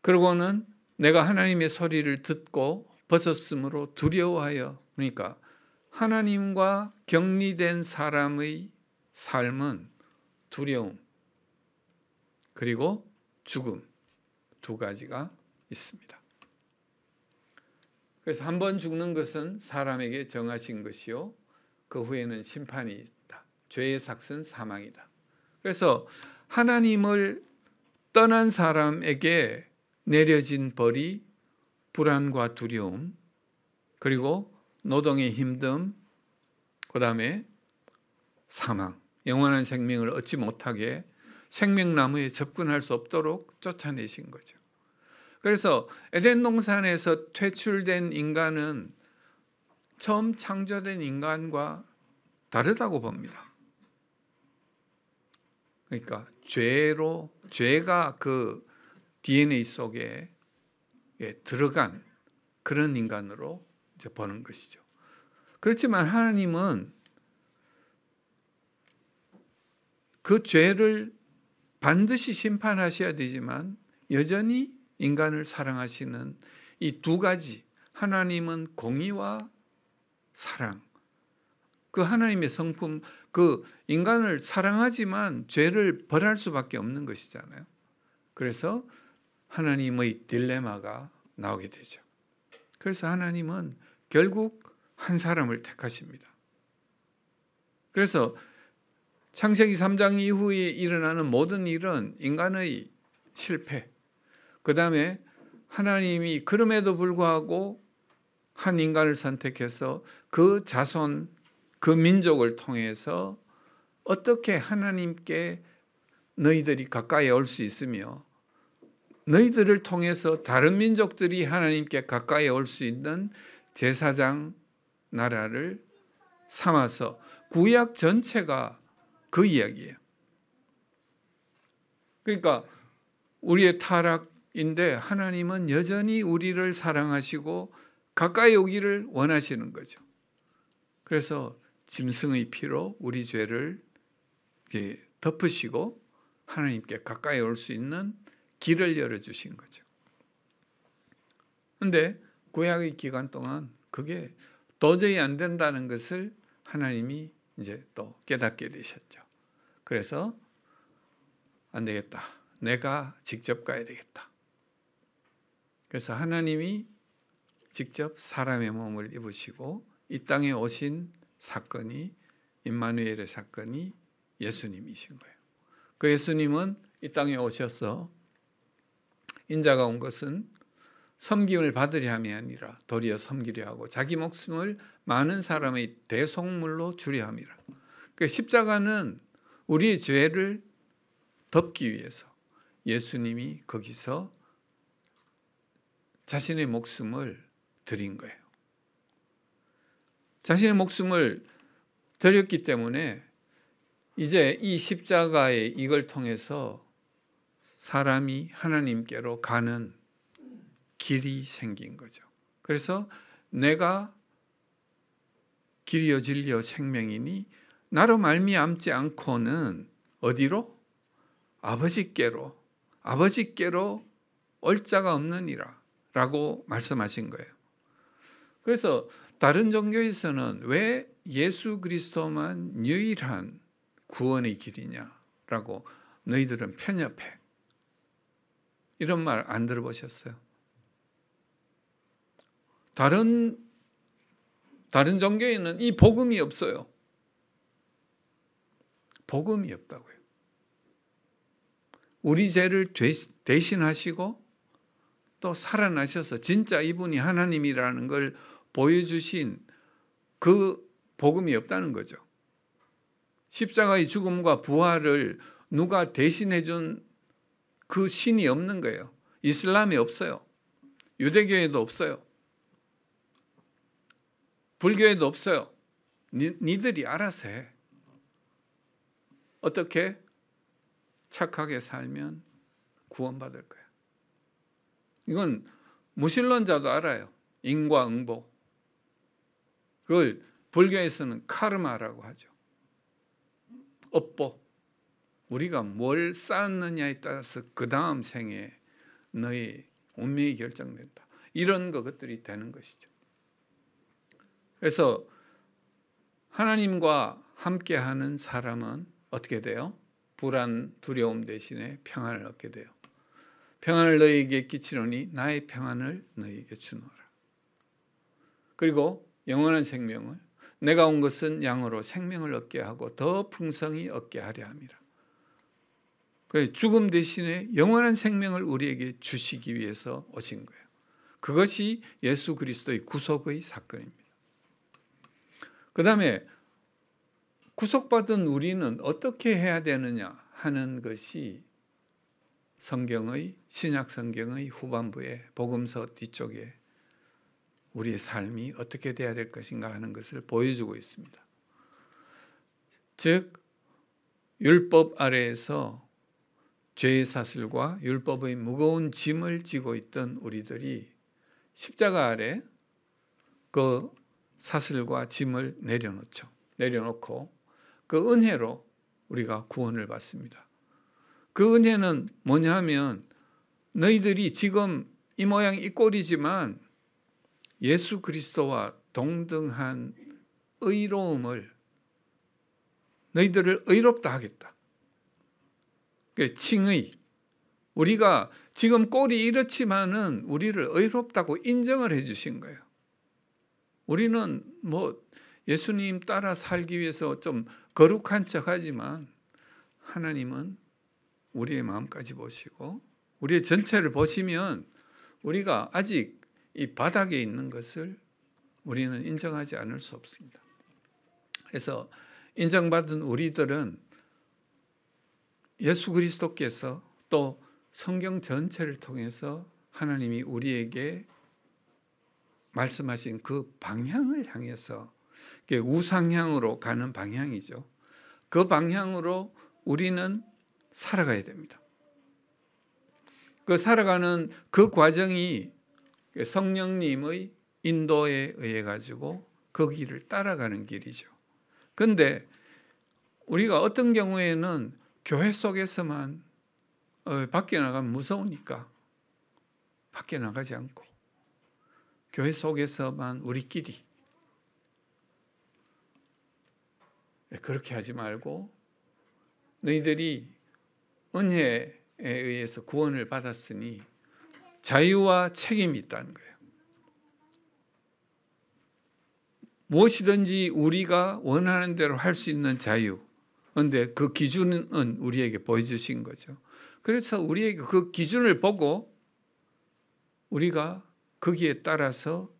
그러고는 내가 하나님의 소리를 듣고 벗었으므로 두려워하여. 그러니까 하나님과 격리된 사람의 삶은 두려움 그리고 죽음 두 가지가 있습니다. 그래서 한 번 죽는 것은 사람에게 정하신 것이요 그 후에는 심판이 있다. 죄의 삭은 사망이다. 그래서 하나님을 떠난 사람에게 내려진 벌이 불안과 두려움, 그리고 노동의 힘듦, 그 다음에 사망, 영원한 생명을 얻지 못하게 생명나무에 접근할 수 없도록 쫓아내신 거죠. 그래서 에덴 동산에서 퇴출된 인간은 처음 창조된 인간과 다르다고 봅니다. 그러니까 죄가 그 DNA 속에 들어간 그런 인간으로 이제 보는 것이죠. 그렇지만 하나님은 그 죄를 반드시 심판하셔야 되지만 여전히 인간을 사랑하시는 이 두 가지, 하나님은 공의와 사랑, 그 하나님의 성품, 그 인간을 사랑하지만 죄를 벌할 수밖에 없는 것이잖아요. 그래서 하나님의 딜레마가 나오게 되죠. 그래서 하나님은 결국 한 사람을 택하십니다. 그래서 창세기 3장 이후에 일어나는 모든 일은 인간의 실패, 그 다음에 하나님이 그럼에도 불구하고 한 인간을 선택해서 그 자손, 그 민족을 통해서 어떻게 하나님께 너희들이 가까이 올 수 있으며 너희들을 통해서 다른 민족들이 하나님께 가까이 올 수 있는 제사장 나라를 삼아서 구약 전체가 그 이야기예요. 그러니까 우리의 타락인데 하나님은 여전히 우리를 사랑하시고 가까이 오기를 원하시는 거죠. 그래서 짐승의 피로 우리 죄를 덮으시고 하나님께 가까이 올 수 있는 길을 열어주신 거죠. 그런데 구약의 기간 동안 그게 도저히 안 된다는 것을 하나님이 이제 또 깨닫게 되셨죠. 그래서 안 되겠다. 내가 직접 가야 되겠다. 그래서 하나님이 직접 사람의 몸을 입으시고 이 땅에 오신 사건이 임마누엘의 사건이 예수님이신 거예요. 그 예수님은 이 땅에 오셔서 인자가 온 것은 섬김을 받으려 함이 아니라 도리어 섬기려 하고 자기 목숨을 많은 사람의 대속물로 주려 함이라. 그러니까 십자가는 우리의 죄를 덮기 위해서 예수님이 거기서 자신의 목숨을 드린 거예요. 자신의 목숨을 드렸기 때문에 이제 이 십자가의 이걸 통해서 사람이 하나님께로 가는 길이 생긴 거죠. 그래서 내가 길이요 진리요 생명이니 나로 말미암지 않고는 어디로? 아버지께로 올 자가 없느니라 라고 말씀하신 거예요. 그래서 다른 종교에서는 왜 예수 그리스도만 유일한 구원의 길이냐라고 너희들은 편협해. 이런 말 안 들어보셨어요? 다른 종교에는 이 복음이 없어요. 복음이 없다고요. 우리 죄를 대신하시고 또 살아나셔서 진짜 이분이 하나님이라는 걸 보여주신 그 복음이 없다는 거죠. 십자가의 죽음과 부활을 누가 대신해 준 그 신이 없는 거예요. 이슬람이 없어요. 유대교에도 없어요. 불교에도 없어요. 니들이 알아서 해. 어떻게 착하게 살면 구원받을 거야. 이건 무신론자도 알아요. 인과응보. 그걸 불교에서는 카르마라고 하죠. 업보. 우리가 뭘 쌓았느냐에 따라서 그 다음 생에 너의 운명이 결정된다. 이런 것들이 되는 것이죠. 그래서 하나님과 함께하는 사람은 어떻게 돼요? 불안, 두려움 대신에 평안을 얻게 돼요. 평안을 너희에게 끼치노니 나의 평안을 너희에게 주노라. 그리고 영원한 생명을, 내가 온 것은 양으로 생명을 얻게 하고 더 풍성히 얻게 하려 함이라. 죽음 대신에 영원한 생명을 우리에게 주시기 위해서 오신 거예요. 그것이 예수 그리스도의 구속의 사건입니다. 그 다음에 구속받은 우리는 어떻게 해야 되느냐 하는 것이 성경의, 신약 성경의 후반부에, 복음서 뒤쪽에 우리의 삶이 어떻게 돼야 될 것인가 하는 것을 보여주고 있습니다. 즉 율법 아래에서 죄의 사슬과 율법의 무거운 짐을 지고 있던 우리들이 십자가 아래 그 사슬과 짐을 내려놓고 그 은혜로 우리가 구원을 받습니다. 그 은혜는 뭐냐 하면 너희들이 지금 이 모양 이 꼴이지만 예수 그리스도와 동등한 의로움을, 너희들을 의롭다 하겠다. 칭의, 우리가 지금 꼴이 이렇지만은 우리를 의롭다고 인정을 해 주신 거예요. 우리는 예수님 따라 살기 위해서 좀 거룩한 척 하지만 하나님은 우리의 마음까지 보시고 우리의 전체를 보시면 우리가 아직 이 바닥에 있는 것을 우리는 인정하지 않을 수 없습니다. 그래서 인정받은 우리들은 예수 그리스도께서 또 성경 전체를 통해서 하나님이 우리에게 말씀하신 그 방향을 향해서, 우상향으로 가는 방향이죠. 그 방향으로 우리는 살아가야 됩니다. 그 살아가는 그 과정이 성령님의 인도에 의해 가지고 그 길을 따라가는 길이죠. 그런데 우리가 어떤 경우에는 교회 속에서만 밖에 나가면 무서우니까 밖에 나가지 않고 교회 속에서만 우리끼리, 그렇게 하지 말고 너희들이 은혜에 의해서 구원을 받았으니 자유와 책임이 있다는 거예요. 무엇이든지 우리가 원하는 대로 할 수 있는 자유, 그런데 그 기준은 우리에게 보여주신 거죠. 그래서 우리에게 그 기준을 보고 우리가 거기에 따라서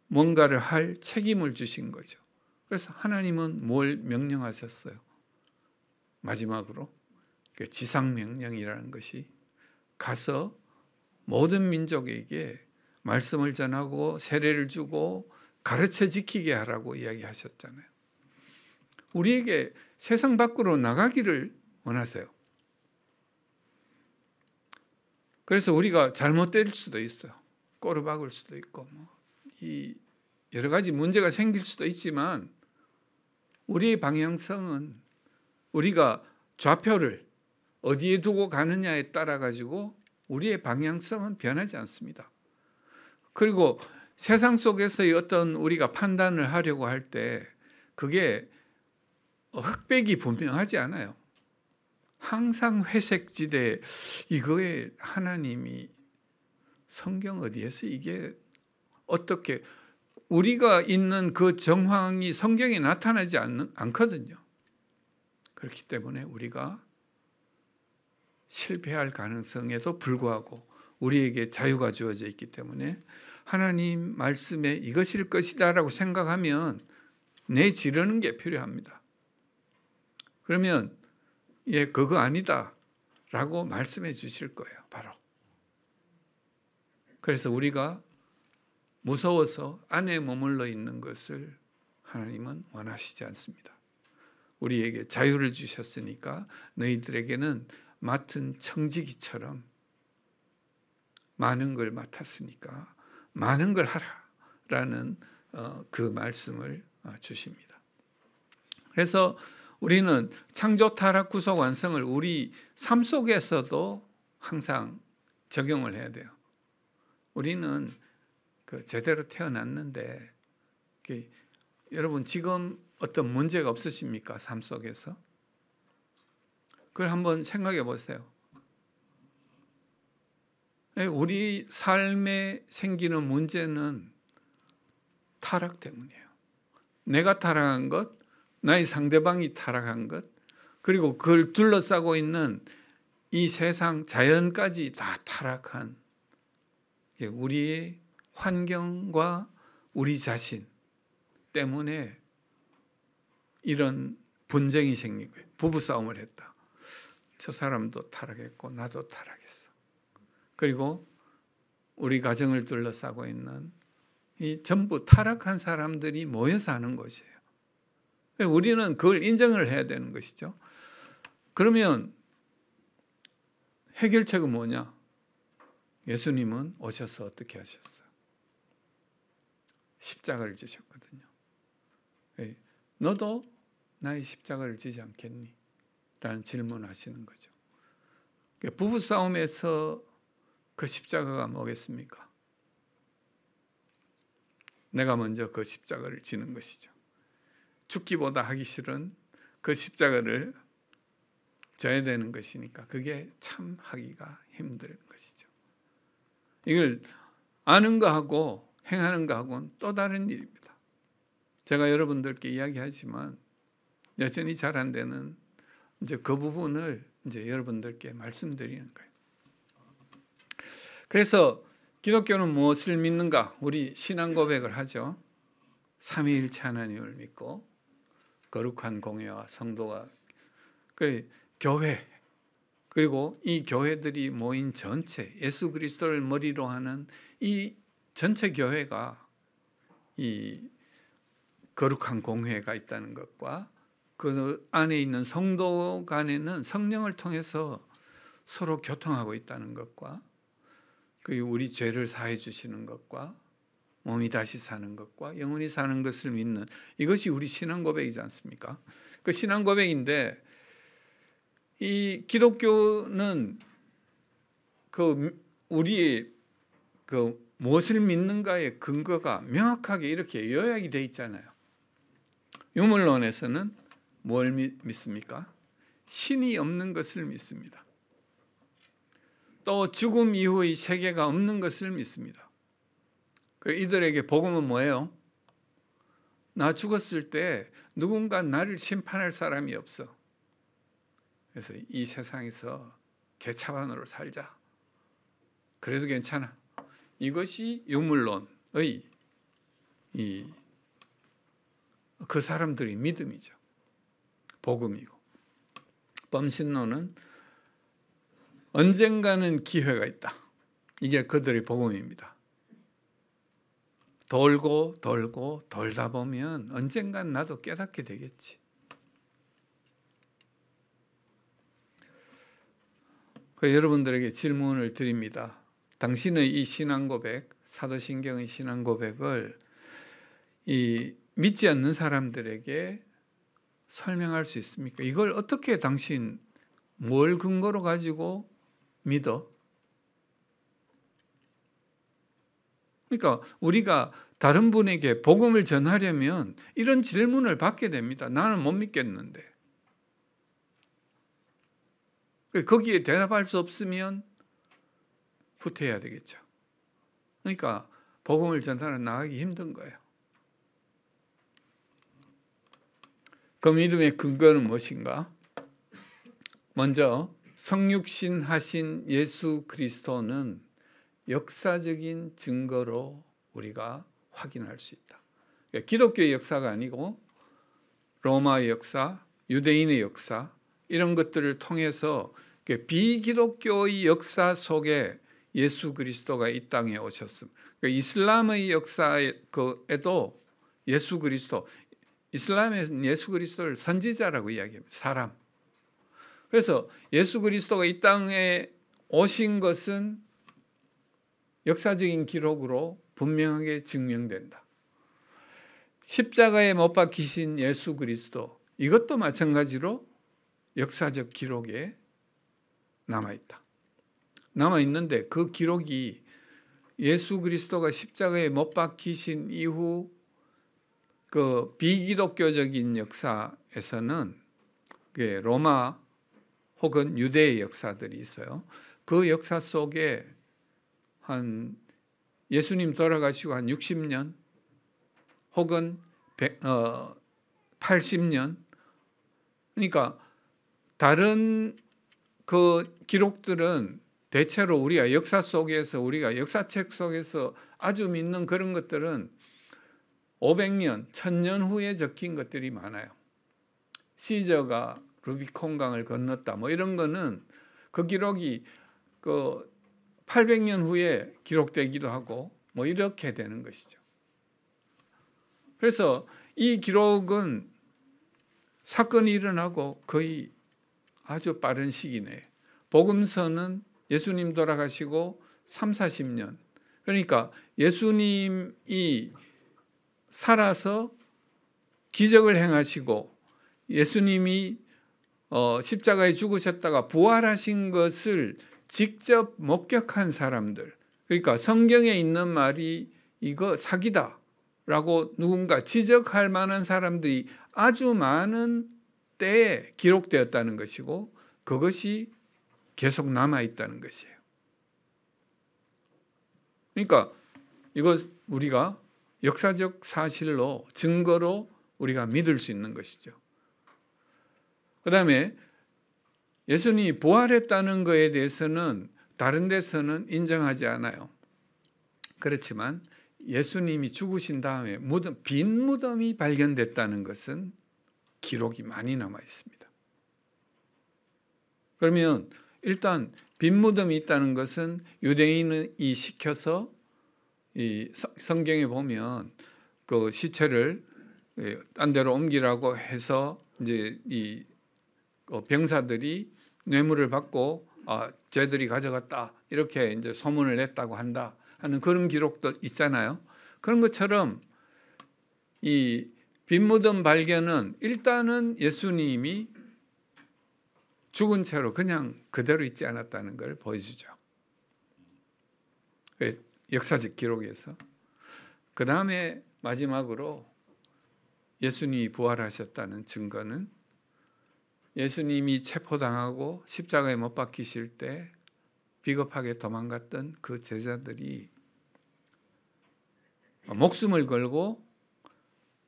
뭔가를 할 책임을 주신 거죠. 그래서 하나님은 뭘 명령하셨어요? 마지막으로 지상명령이라는 것이 가서 모든 민족에게 말씀을 전하고 세례를 주고 가르쳐 지키게 하라고 이야기하셨잖아요. 우리에게 세상 밖으로 나가기를 원하세요. 그래서 우리가 잘못될 수도 있어요. 꼬르박을 수도 있고 여러 가지 문제가 생길 수도 있지만 우리의 방향성은 우리가 좌표를 어디에 두고 가느냐에 따라 가지고 우리의 방향성은 변하지 않습니다. 그리고 세상 속에서의 어떤 우리가 판단을 하려고 할 때 그게 흑백이 분명하지 않아요. 항상 회색지대, 이거에 하나님이 성경 어디에서 이게 어떻게 우리가 있는 그 정황이 성경에 나타나지 않거든요. 그렇기 때문에 우리가 실패할 가능성에도 불구하고 우리에게 자유가 주어져 있기 때문에 하나님 말씀에 이것일 것이다 라고 생각하면 내지르는 게 필요합니다. 그러면 그거 아니다 라고 말씀해 주실 거예요. 바로. 그래서 우리가 무서워서 안에 머물러 있는 것을 하나님은 원하시지 않습니다. 우리에게 자유를 주셨으니까 너희들에게는 맡은 청지기처럼 많은 걸 맡았으니까 많은 걸 하라라는 그 말씀을 주십니다. 그래서 우리는 창조, 타락, 구속, 완성을 우리 삶 속에서도 항상 적용을 해야 돼요. 우리는 그 제대로 태어났는데, 여러분 지금 어떤 문제가 없으십니까? 삶 속에서? 그걸 한번 생각해 보세요. 우리 삶에 생기는 문제는 타락 때문이에요. 내가 타락한 것, 나의 상대방이 타락한 것, 그리고 그걸 둘러싸고 있는 이 세상 자연까지 다 타락한 우리의 환경과 우리 자신 때문에 이런 분쟁이 생긴 거예요. 부부싸움을 했다. 저 사람도 타락했고 나도 타락했어. 그리고 우리 가정을 둘러싸고 있는 이 전부 타락한 사람들이 모여서 하는 것이에요. 우리는 그걸 인정을 해야 되는 것이죠. 그러면 해결책은 뭐냐? 예수님은 오셔서 어떻게 하셨어요? 십자가를 지셨거든요. 너도 나의 십자가를 지지 않겠니? 라는 질문을 하시는 거죠. 부부싸움에서 그 십자가가 뭐겠습니까? 내가 먼저 그 십자가를 지는 것이죠. 죽기보다 하기 싫은 그 십자가를 져야 되는 것이니까 그게 참 하기가 힘든 것이죠. 이걸 아는 거하고 행하는 거하고는 또 다른 일입니다. 제가 여러분들께 이야기하지만 여전히 잘 안 되는 이제 그 부분을 이제 여러분들께 말씀드리는 거예요. 그래서 기독교는 무엇을 믿는가? 우리 신앙 고백을 하죠. 삼위일체 하나님을 믿고 거룩한 공예와 성도가 교회, 그리고 이 교회들이 모인 전체, 예수 그리스도를 머리로 하는 이 전체 교회가 이 거룩한 공회가 있다는 것과 그 안에 있는 성도 간에는 성령을 통해서 서로 교통하고 있다는 것과 그리고 우리 죄를 사해 주시는 것과 몸이 다시 사는 것과 영원히 사는 것을 믿는, 이것이 우리 신앙 고백이지 않습니까? 그 신앙 고백인데, 이 기독교는 우리의 무엇을 믿는가의 근거가 명확하게 이렇게 요약이 되어 있잖아요. 유물론에서는 뭘 믿습니까? 신이 없는 것을 믿습니다. 또 죽음 이후의 세계가 없는 것을 믿습니다. 이들에게 복음은 뭐예요? 나 죽었을 때 누군가 나를 심판할 사람이 없어. 그래서 이 세상에서 개차반으로 살자. 그래도 괜찮아. 이것이 유물론의 그 사람들의 믿음이죠. 복음이고. 범신론은 언젠가는 기회가 있다. 이게 그들의 복음입니다. 돌고 돌고 돌다 보면 언젠간 나도 깨닫게 되겠지. 여러분들에게 질문을 드립니다. 당신의 이 신앙 고백, 사도신경의 신앙 고백을 이 믿지 않는 사람들에게 설명할 수 있습니까? 이걸 어떻게 당신 뭘 근거로 가지고 믿어? 그러니까 우리가 다른 분에게 복음을 전하려면 이런 질문을 받게 됩니다. 나는 못 믿겠는데. 거기에 대답할 수 없으면 후퇴해야 되겠죠. 그러니까 복음을 전하러 나가기 힘든 거예요. 그 믿음의 근거는 무엇인가? 먼저 성육신 하신 예수 그리스도는 역사적인 증거로 우리가 확인할 수 있다. 기독교의 역사가 아니고 로마의 역사, 유대인의 역사, 이런 것들을 통해서 비기독교의 역사 속에 예수 그리스도가 이 땅에 오셨습니다. 이슬람의 역사에도 예수 그리스도, 이슬람에서는 예수 그리스도를 선지자라고 이야기합니다. 사람. 그래서 예수 그리스도가 이 땅에 오신 것은 역사적인 기록으로 분명하게 증명된다. 십자가에 못 박히신 예수 그리스도, 이것도 마찬가지로 역사적 기록에 남아있다. 남아있는데 그 기록이 예수 그리스도가 십자가에 못 박히신 이후 그 비기독교적인 역사에서는 로마 혹은 유대의 역사들이 있어요. 그 역사 속에 한 예수님 돌아가시고 한 60년 혹은 80년, 그러니까 다른 그 기록들은 대체로 우리가 역사 속에서, 우리가 역사책 속에서 아주 믿는 그런 것들은 500년, 1000년 후에 적힌 것들이 많아요. 시저가 루비콘강을 건넜다 뭐 이런 거는 그 기록이 그 800년 후에 기록되기도 하고 뭐 이렇게 되는 것이죠. 그래서 이 기록은 사건이 일어나고 거의 아주 빠른 시기 내에, 복음서는 예수님 돌아가시고 30-40년, 그러니까 예수님이 살아서 기적을 행하시고 예수님이 십자가에 죽으셨다가 부활하신 것을 직접 목격한 사람들, 그러니까 성경에 있는 말이 이거 사기다 라고 누군가 지적할 만한 사람들이 아주 많은 때에 기록되었다는 것이고, 그것이 계속 남아있다는 것이에요. 그러니까 이거 우리가 역사적 사실로, 증거로 우리가 믿을 수 있는 것이죠. 그 다음에 예수님이 부활했다는 것에 대해서는 다른 데서는 인정하지 않아요. 그렇지만 예수님이 죽으신 다음에 빈 무덤이 발견됐다는 것은 기록이 많이 남아 있습니다. 그러면 일단 빈 무덤이 있다는 것은 유대인이 시켜서 이 성경에 보면 그 시체를 딴 데로 옮기라고 해서 이제 이 병사들이 뇌물을 받고 쟤들이 가져갔다 이렇게 이제 소문을 냈다고 한다 하는 그런 기록도 있잖아요. 그런 것처럼 이 빈무덤 발견은 일단은 예수님이 죽은 채로 그냥 그대로 있지 않았다는 걸 보여주죠. 역사적 기록에서. 그 다음에 마지막으로 예수님이 부활하셨다는 증거는 예수님이 체포당하고 십자가에 못 박히실 때 비겁하게 도망갔던 그 제자들이 목숨을 걸고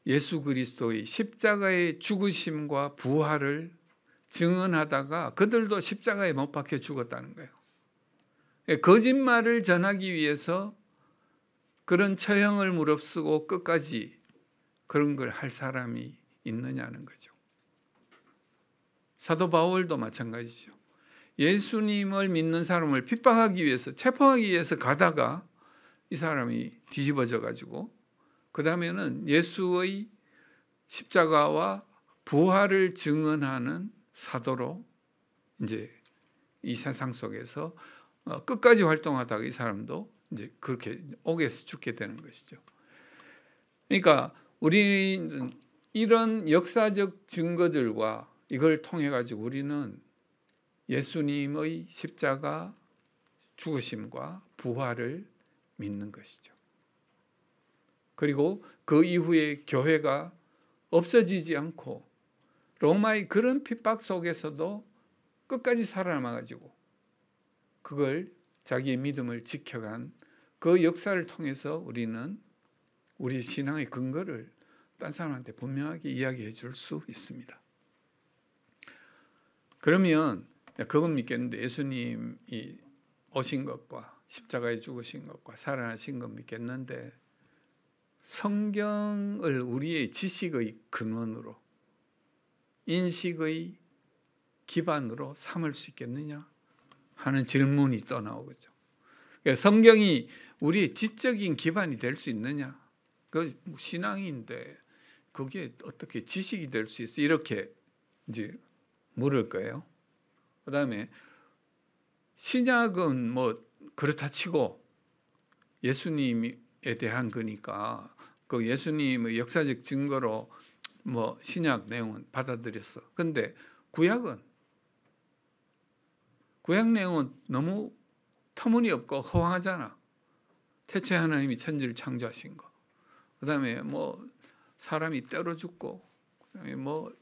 예수 그리스도의 십자가의 죽으심과 부활을 증언하다가 그들도 십자가에 못 박혀 죽었다는 거예요. 거짓말을 전하기 위해서 그런 처형을 무릅쓰고 끝까지 그런 걸 할 사람이 있느냐는 거죠. 사도 바울도 마찬가지죠. 예수님을 믿는 사람을 핍박하기 위해서, 체포하기 위해서 가다가 이 사람이 뒤집어져 가지고 그 다음에는 예수의 십자가와 부활을 증언하는 사도로 이제 이 세상 속에서 끝까지 활동하다가 이 사람도 이제 그렇게 옥에서 죽게 되는 것이죠. 그러니까 우리는 이런 역사적 증거들과 이걸 통해 가지고 우리는 예수님의 십자가 죽으심과 부활을 믿는 것이죠. 그리고 그 이후에 교회가 없어지지 않고 로마의 그런 핍박 속에서도 끝까지 살아남아 가지고 그걸 자기의 믿음을 지켜간 그 역사를 통해서 우리는 우리의 신앙의 근거를 딴 사람한테 분명하게 이야기해 줄 수 있습니다. 그러면 그건 믿겠는데 예수님이 오신 것과 십자가에 죽으신 것과 살아나신 것 믿겠는데 성경을 우리의 지식의 근원으로, 인식의 기반으로 삼을 수 있겠느냐 하는 질문이 또 나오죠. 성경이 우리의 지적인 기반이 될 수 있느냐? 그 신앙인데 그게 어떻게 지식이 될 수 있어? 이렇게 이제 물을 거예요. 그다음에 신약은 뭐 그렇다 치고 예수님에 대한 거니까 그 예수님의 역사적 증거로 뭐 신약 내용은 받아들였어. 근데 구약 내용은 너무 터무니없고 허황하잖아. 태초에 하나님이 천지를 창조하신 거. 그다음에 뭐 사람이 때로 죽고, 그다음에 뭐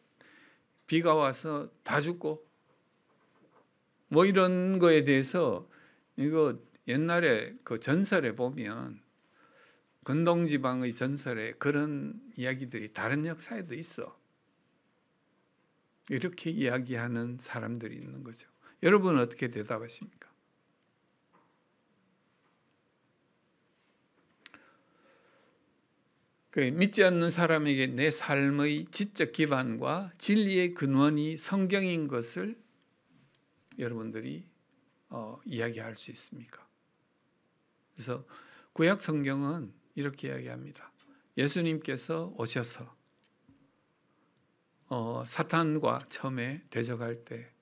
비가 와서 다 죽고, 뭐 이런 거에 대해서 이거 옛날에 그 전설에 보면 근동지방의 전설에 그런 이야기들이 다른 역사에도 있어. 이렇게 이야기하는 사람들이 있는 거죠. 여러분은 어떻게 대답하십니까? 믿지 않는 사람에게 내 삶의 지적 기반과 진리의 근원이 성경인 것을 여러분들이 이야기할 수 있습니까? 그래서 구약 성경은 이렇게 이야기합니다. 예수님께서 오셔서 사탄과 처음에 대적할 때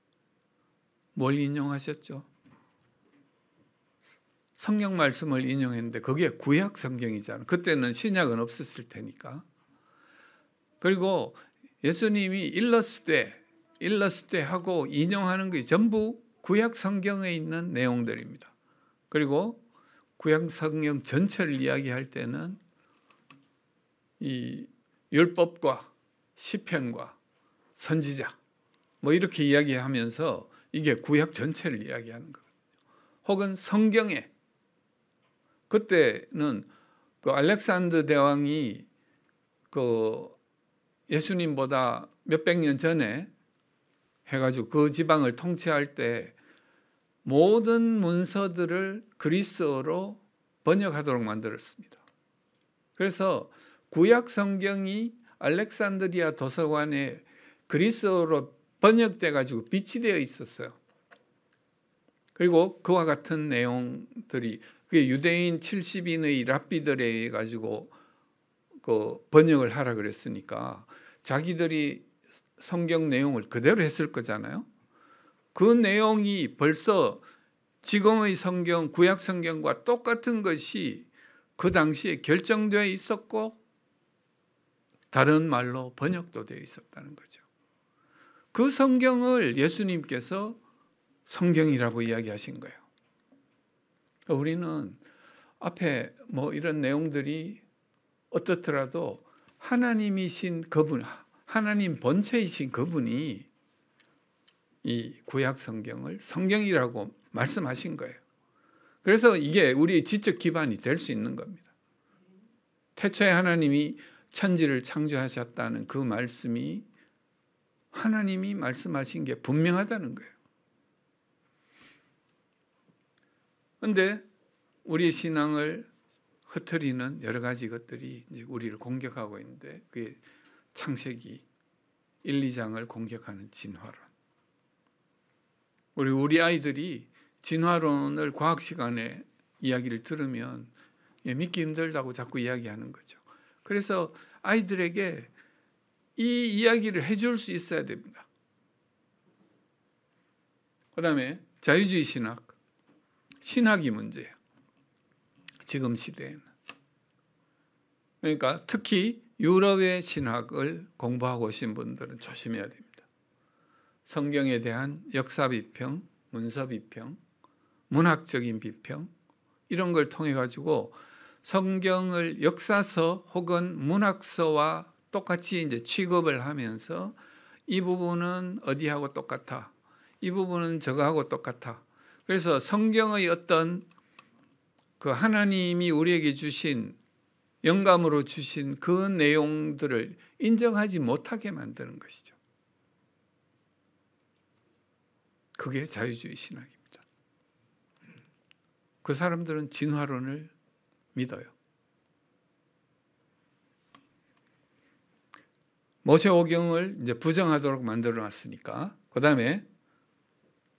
뭘 인용하셨죠? 성경 말씀을 인용했는데 그게 구약 성경이잖아요. 그때는 신약은 없었을 테니까. 그리고 예수님이 일렀을 때 하고 인용하는 게 전부 구약 성경에 있는 내용들입니다. 그리고 구약 성경 전체를 이야기할 때는 이 율법과 시편과 선지자 뭐 이렇게 이야기하면서 이게 구약 전체를 이야기하는 거거든요. 혹은 성경에 그때는 그 알렉산더 대왕이 그 예수님보다 몇백 년 전에 해가지고 그 지방을 통치할 때 모든 문서들을 그리스어로 번역하도록 만들었습니다. 그래서 구약 성경이 알렉산드리아 도서관에 그리스어로 번역돼 가지고 비치되어 있었어요. 그리고 그와 같은 내용들이 그게 유대인 70인의 랍비들에 의해 가지고 그 번역을 하라 그랬으니까 자기들이 성경 내용을 그대로 했을 거잖아요. 그 내용이 벌써 지금의 성경, 구약 성경과 똑같은 것이 그 당시에 결정되어 있었고 다른 말로 번역도 되어 있었다는 거죠. 그 성경을 예수님께서 성경이라고 이야기하신 거예요. 우리는 앞에 뭐 이런 내용들이 어떻더라도 하나님이신 그분, 하나님 본체이신 그분이 이 구약 성경을 성경이라고 말씀하신 거예요. 그래서 이게 우리의 지적 기반이 될 수 있는 겁니다. 태초에 하나님이 천지를 창조하셨다는 그 말씀이 하나님이 말씀하신 게 분명하다는 거예요. 그런데 우리의 신앙을 흐트리는 여러 가지 것들이 이제 우리를 공격하고 있는데 그게 창세기 1, 2장을 공격하는 진화론. 우리 아이들이 진화론을 과학 시간에 이야기를 들으면 믿기 힘들다고 자꾸 이야기하는 거죠. 그래서 아이들에게 이 이야기를 해줄 수 있어야 됩니다. 그 다음에 자유주의 신학, 신학이 문제예요. 지금 시대에는. 그러니까 특히 유럽의 신학을 공부하고 오신 분들은 조심해야 됩니다. 성경에 대한 역사 비평, 문서 비평, 문학적인 비평 이런 걸 통해 가지고 성경을 역사서 혹은 문학서와 똑같이 이제 취급을 하면서 이 부분은 어디하고 똑같아, 이 부분은 저거하고 똑같아. 그래서 성경의 어떤 그 하나님이 우리에게 주신 영감으로 주신 그 내용들을 인정하지 못하게 만드는 것이죠. 그게 자유주의 신학입니다. 그 사람들은 진화론을 믿어요. 모세오경을 이제 부정하도록 만들어 놨으니까 그 다음에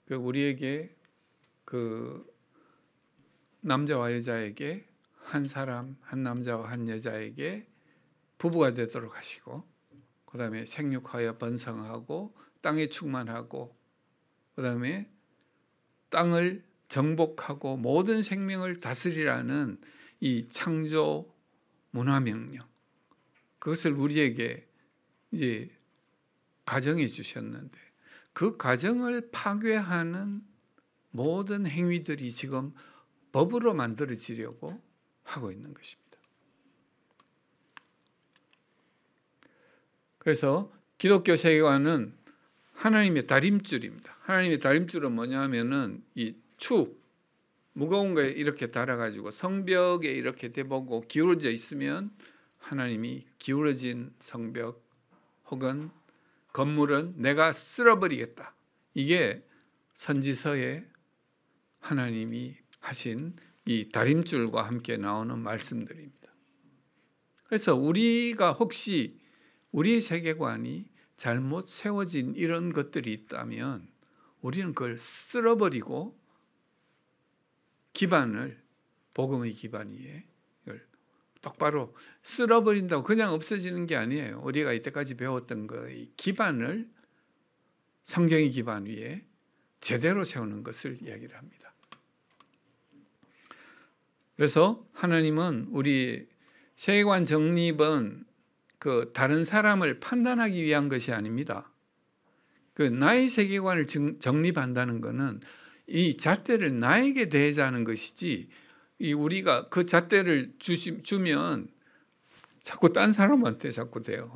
우리에게 그 남자와 여자에게 한 사람, 한 남자와 한 여자에게 부부가 되도록 하시고 그 다음에 생육하여 번성하고 땅에 충만하고 그 다음에 땅을 정복하고 모든 생명을 다스리라는 이 창조 문화명령, 그것을 우리에게 이제 가정해 주셨는데 그 가정을 파괴하는 모든 행위들이 지금 법으로 만들어지려고 하고 있는 것입니다. 그래서 기독교 세계관은 하나님의 다림줄입니다. 하나님의 다림줄은 뭐냐 하면은 이 축, 무거운 거에 이렇게 달아가지고 성벽에 이렇게 대보고 기울어져 있으면 하나님이 기울어진 성벽 혹은 건물은 내가 쓸어버리겠다. 이게 선지서에 하나님이 하신 이 다림줄과 함께 나오는 말씀들입니다. 그래서 우리가 혹시 우리의 세계관이 잘못 세워진 이런 것들이 있다면 우리는 그걸 쓸어버리고 기반을, 복음의 기반 위에 똑바로 쓸어버린다고 그냥 없어지는 게 아니에요. 우리가 이때까지 배웠던 거의 기반을 성경의 기반 위에 제대로 세우는 것을 이야기를 합니다. 그래서 하나님은 우리 세계관 정립은 그 다른 사람을 판단하기 위한 것이 아닙니다. 그 나의 세계관을 정립한다는 것은 이 잣대를 나에게 대자는 것이지, 이 우리가 그 잣대를 주면 자꾸 딴 사람한테 자꾸 돼요.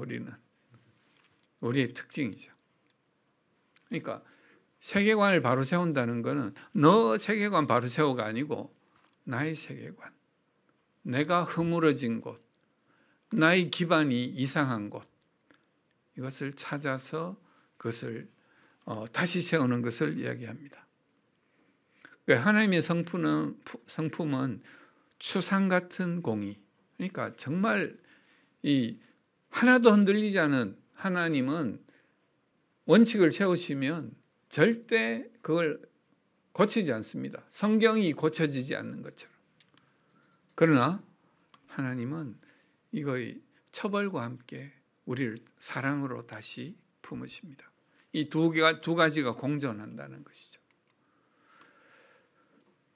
우리의 특징이죠. 그러니까 세계관을 바로 세운다는 것은 너 세계관 바로 세우가 아니고 나의 세계관, 내가 허물어진 곳, 나의 기반이 이상한 곳, 이것을 찾아서 그것을 다시 세우는 것을 이야기합니다. 하나님의 성품은 추상 같은 공의, 그러니까 정말 이 하나도 흔들리지 않은 하나님은 원칙을 세우시면 절대 그걸 고치지 않습니다. 성경이 고쳐지지 않는 것처럼. 그러나 하나님은 이거의 처벌과 함께 우리를 사랑으로 다시 품으십니다. 이 두 가지가 공존한다는 것이죠.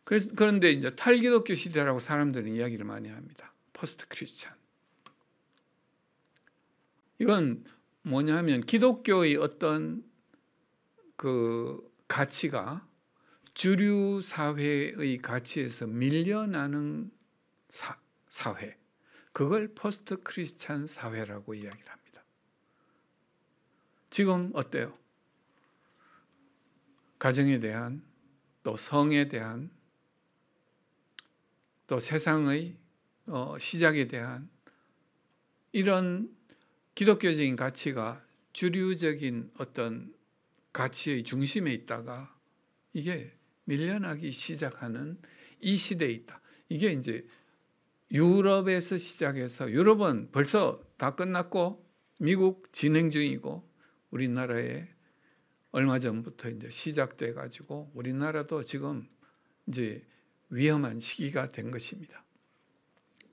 그런데 이제 탈기독교 시대라고 사람들은 이야기를 많이 합니다. 포스트 크리스찬. 이건 뭐냐면 기독교의 어떤 그 가치가 주류 사회의 가치에서 밀려나는 사회, 그걸 포스트 크리스찬 사회라고 이야기를 합니다. 지금 어때요? 가정에 대한, 또 성에 대한, 또 세상의 시작에 대한 이런 기독교적인 가치가 주류적인 어떤 가치의 중심에 있다가 이게 밀려나기 시작하는 이 시대에 있다. 이게 이제 유럽에서 시작해서, 유럽은 벌써 다 끝났고 미국 진행 중이고 우리나라에 얼마 전부터 이제 시작돼 가지고 우리나라도 지금 이제 위험한 시기가 된 것입니다.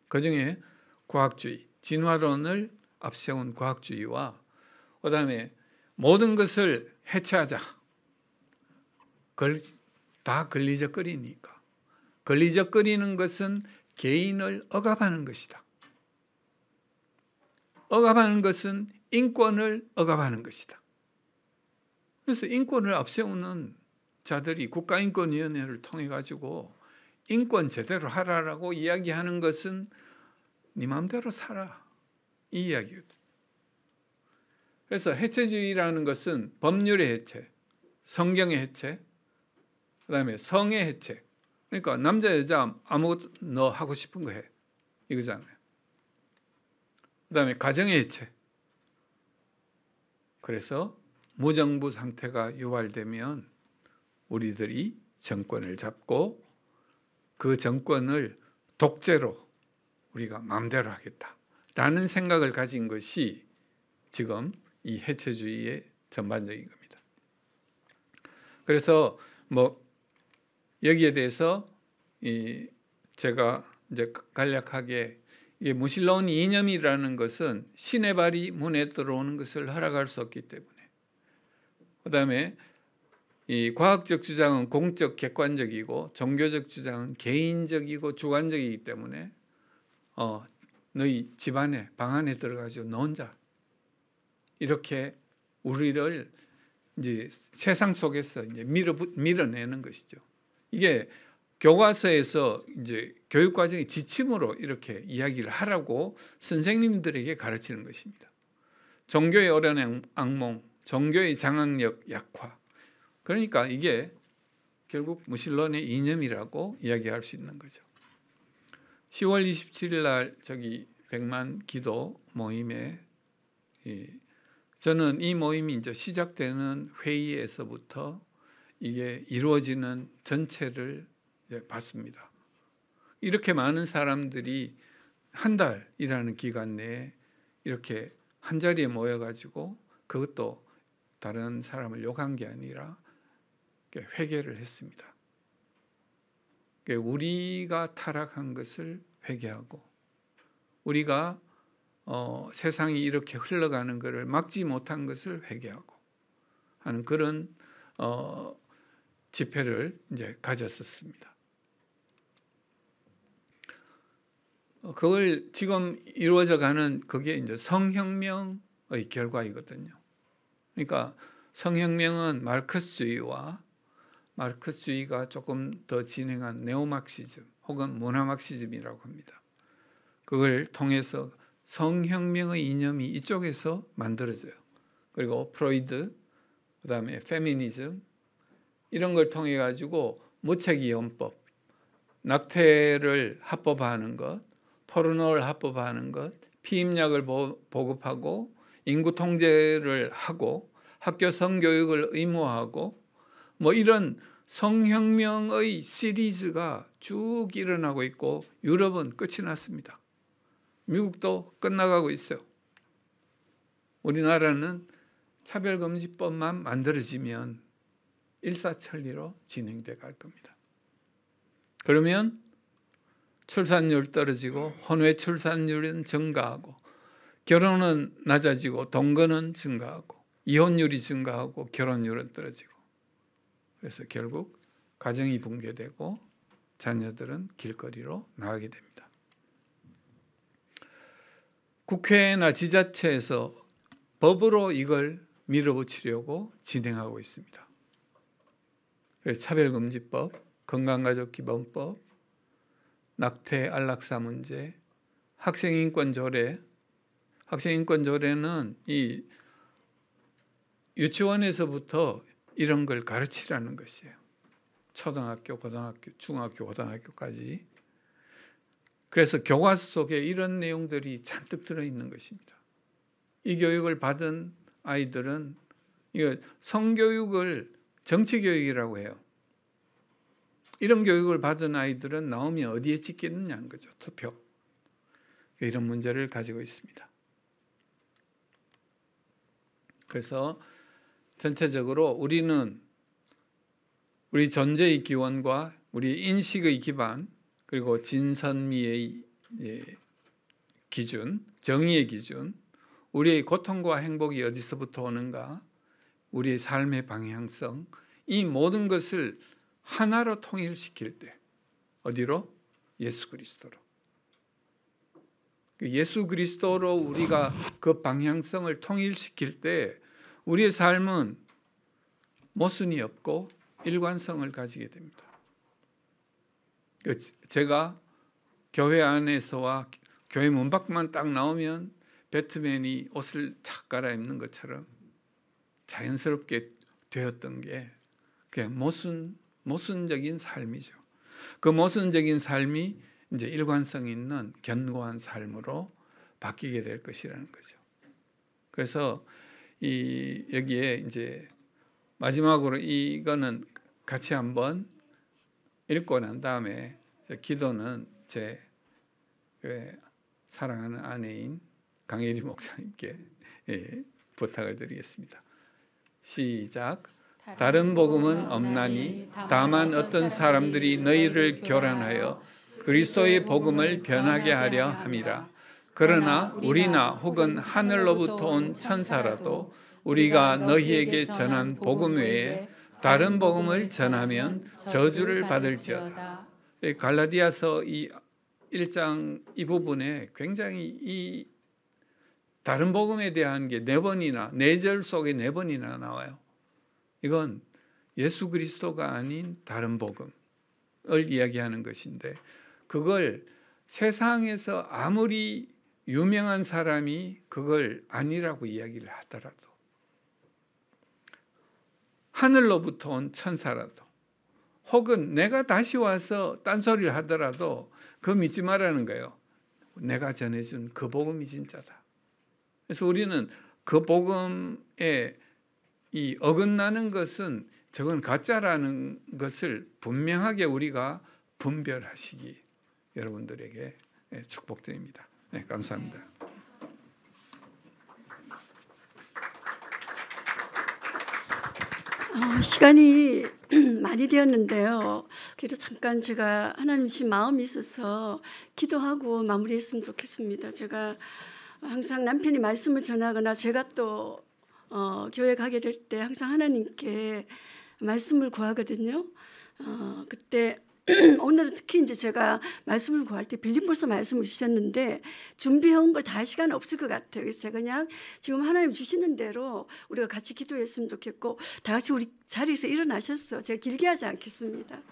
그중에 과학주의, 진화론을 앞세운 과학주의와 그다음에 모든 것을 해체하자. 다 걸리적거리니까. 걸리적거리는 것은 개인을 억압하는 것이다. 억압하는 것은 인권을 억압하는 것이다. 그래서 인권을 앞세우는 자들이 국가인권위원회를 통해 가지고 인권 제대로 하라라고 이야기하는 것은 네 마음대로 살아, 이 이야기거든. 그래서 해체주의라는 것은 법률의 해체, 성경의 해체, 그다음에 성의 해체. 그러니까 남자 여자 아무것도 너 하고 싶은 거 해, 이거잖아요. 그다음에 가정의 해체. 그래서 무정부 상태가 유발되면 우리들이 정권을 잡고 그 정권을 독재로 우리가 마음대로 하겠다라는 생각을 가진 것이 지금 이 해체주의의 전반적인 겁니다. 그래서 뭐 여기에 대해서 제가 이제 간략하게, 이게 무신론 이념이라는 것은 신의 발이 문에 들어오는 것을 허락할 수 없기 때문에, 그다음에 이 과학적 주장은 공적 객관적이고 종교적 주장은 개인적이고 주관적이기 때문에 너희 집안에 방 안에 들어가서 너 혼자 이렇게 우리를 이제 세상 속에서 이제 밀어내는 것이죠. 이게 교과서에서 이제 교육 과정의 지침으로 이렇게 이야기를 하라고 선생님들에게 가르치는 것입니다. 종교의 어려운 악몽, 종교의 장악력 약화. 그러니까 이게 결국 무신론의 이념이라고 이야기할 수 있는 거죠. 10월 27일 날 저기 100만 기도 모임에 저는 이 모임이 이제 시작되는 회의에서부터 이게 이루어지는 전체를 봤습니다. 이렇게 많은 사람들이 한 달이라는 기간 내에 이렇게 한 자리에 모여가지고 그것도 다른 사람을 욕한 게 아니라 회개를 했습니다. 우리가 타락한 것을 회개하고 우리가 세상이 이렇게 흘러가는 것을 막지 못한 것을 회개하고 하는 그런 집회를 이제 가졌었습니다. 그걸 지금 이루어져 가는 그게 이제 성혁명의 결과이거든요. 그러니까 성혁명은 마르크스주의가 조금 더 진행한 네오막시즘 혹은 문화막시즘이라고 합니다. 그걸 통해서 성혁명의 이념이 이쪽에서 만들어져요. 그리고 프로이드, 그다음에 페미니즘 이런 걸 통해 가지고 무책이연법, 낙태를 합법화하는 것, 포르노를 합법화하는 것, 피임약을 보급하고 인구 통제를 하고 학교 성교육을 의무화하고 뭐 이런 성혁명의 시리즈가 쭉 일어나고 있고 유럽은 끝이 났습니다. 미국도 끝나가고 있어요. 우리나라는 차별금지법만 만들어지면 일사천리로 진행돼 갈 겁니다. 그러면 출산율 떨어지고 혼외 출산율은 증가하고 결혼은 낮아지고 동거는 증가하고 이혼율이 증가하고 결혼율은 떨어지고 그래서 결국 가정이 붕괴되고 자녀들은 길거리로 나가게 됩니다. 국회나 지자체에서 법으로 이걸 밀어붙이려고 진행하고 있습니다. 그래서 차별금지법, 건강가족기본법, 낙태, 안락사 문제, 학생인권조례. 학생인권조례는 이 유치원에서부터 이런 걸 가르치라는 것이에요. 초등학교, 고등학교, 중학교, 고등학교까지. 그래서 교과서 속에 이런 내용들이 잔뜩 들어있는 것입니다. 이 교육을 받은 아이들은 이거 성교육을 정치교육이라고 해요. 이런 교육을 받은 아이들은 나오면 어디에 찍겠느냐는 거죠. 투표. 이런 문제를 가지고 있습니다. 그래서 전체적으로 우리는 우리 존재의 기원과 우리 인식의 기반 그리고 진선미의 기준, 정의의 기준, 우리의 고통과 행복이 어디서부터 오는가, 우리의 삶의 방향성, 이 모든 것을 하나로 통일시킬 때 어디로? 예수 그리스도로. 예수 그리스도로 우리가 그 방향성을 통일시킬 때 우리의 삶은 모순이 없고 일관성을 가지게 됩니다. 제가 교회 안에서와 교회 문 밖만 딱 나오면 배트맨이 옷을 착 갈아입는 것처럼 자연스럽게 되었던 게 그냥 모순적인 삶이죠. 그 모순적인 삶이 이제 일관성 있는 견고한 삶으로 바뀌게 될 것이라는 거죠. 그래서 여기에 이제 마지막으로 이거는 같이 한번 읽고 난 다음에 기도는 제 사랑하는 아내인 강혜리 목사님께 부탁을 드리겠습니다. 시작. 다른 복음은 없나니 다만 어떤 사람들이 너희를 교란하여 그리스도의 복음을 변하게 하려 함이라. 그러나 우리나 혹은 하늘로부터 온 천사라도 우리가 너희에게 전한 복음 외에 다른 복음을 전하면 저주를 받을지어다. 갈라디아서 이 1장 이 부분에 굉장히 이 다른 복음에 대한 게 4번이나 4절 속에 4번이나 나와요. 이건 예수 그리스도가 아닌 다른 복음, 이야기하는 것인데, 그걸 세상에서 아무리 유명한 사람이 그걸 아니라고 이야기를 하더라도, 하늘로부터 온 천사라도, 혹은 내가 다시 와서 딴소리를 하더라도 그거 믿지 말라는 거예요. 내가 전해준 그 복음이 진짜다. 그래서 우리는 그 복음에 이 어긋나는 것은 저건 가짜라는 것을 분명하게 우리가 분별하시기 여러분들에게 축복드립니다. 네, 감사합니다. 시간이 많이 되었는데요. 그래도 잠깐 제가 하나님 주신 마음이 있어서 기도하고 마무리했으면 좋겠습니다. 제가 항상 남편이 말씀을 전하거나 제가 또 교회 가게 될 때 항상 하나님께 말씀을 구하거든요. 그때 오늘은 특히 이제 제가 말씀을 구할 때 빌립보서 말씀을 주셨는데 준비해온 걸 다 할 시간 없을 것 같아요. 그래서 제가 그냥 지금 하나님 주시는 대로 우리가 같이 기도했으면 좋겠고, 다 같이 우리 자리에서 일어나셨어요. 제가 길게 하지 않겠습니다.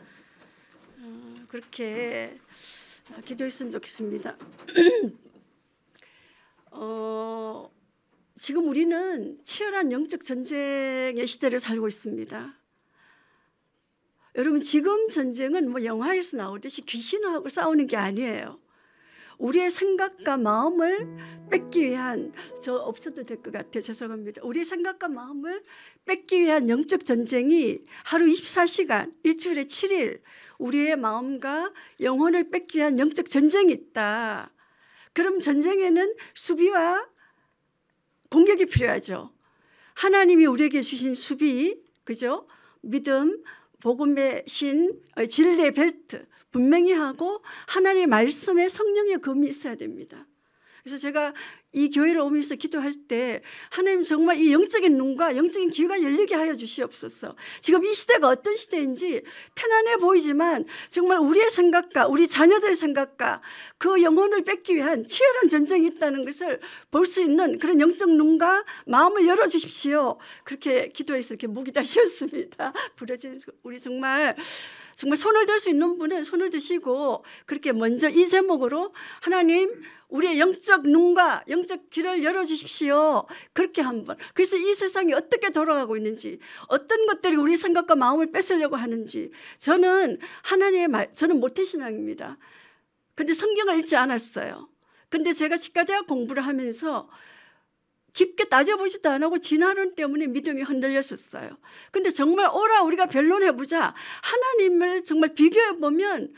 그렇게 기도했으면 좋겠습니다. 지금 우리는 치열한 영적 전쟁의 시대를 살고 있습니다. 여러분, 지금 전쟁은 뭐 영화에서 나오듯이 귀신하고 싸우는 게 아니에요. 우리의 생각과 마음을 뺏기 위한, 저 없어도 될 것 같아요. 죄송합니다. 우리의 생각과 마음을 뺏기 위한 영적 전쟁이 하루 24시간, 일주일에 7일 우리의 마음과 영혼을 뺏기 위한 영적 전쟁이 있다. 그럼 전쟁에는 수비와 공격이 필요하죠. 하나님이 우리에게 주신 수비, 그죠? 믿음, 복음의 신, 진리의 벨트 분명히 하고 하나님의 말씀에 성령의 검이 있어야 됩니다. 그래서 제가 이 교회를 오면서 기도할 때 하나님 정말 이 영적인 눈과 영적인 귀가 열리게 하여 주시옵소서. 지금 이 시대가 어떤 시대인지 편안해 보이지만 정말 우리의 생각과 우리 자녀들의 생각과 그 영혼을 뺏기 위한 치열한 전쟁이 있다는 것을 볼 수 있는 그런 영적 눈과 마음을 열어주십시오. 그렇게 기도해서 이렇게 목이 다 쉬었습니다. 부러진 우리 정말 손을 들 수 있는 분은 손을 드시고 그렇게 먼저 이 제목으로 하나님 우리의 영적 눈과 영적 귀를 열어주십시오. 그렇게 한번. 그래서 이 세상이 어떻게 돌아가고 있는지, 어떤 것들이 우리 생각과 마음을 뺏으려고 하는지. 저는 하나님의 말, 저는 모태신앙입니다. 그런데 성경을 읽지 않았어요. 그런데 제가 치과대학 공부를 하면서 깊게 따져보지도 안 하고 진화론 때문에 믿음이 흔들렸었어요. 그런데 정말 오라 우리가 변론해보자. 하나님을 정말 비교해보면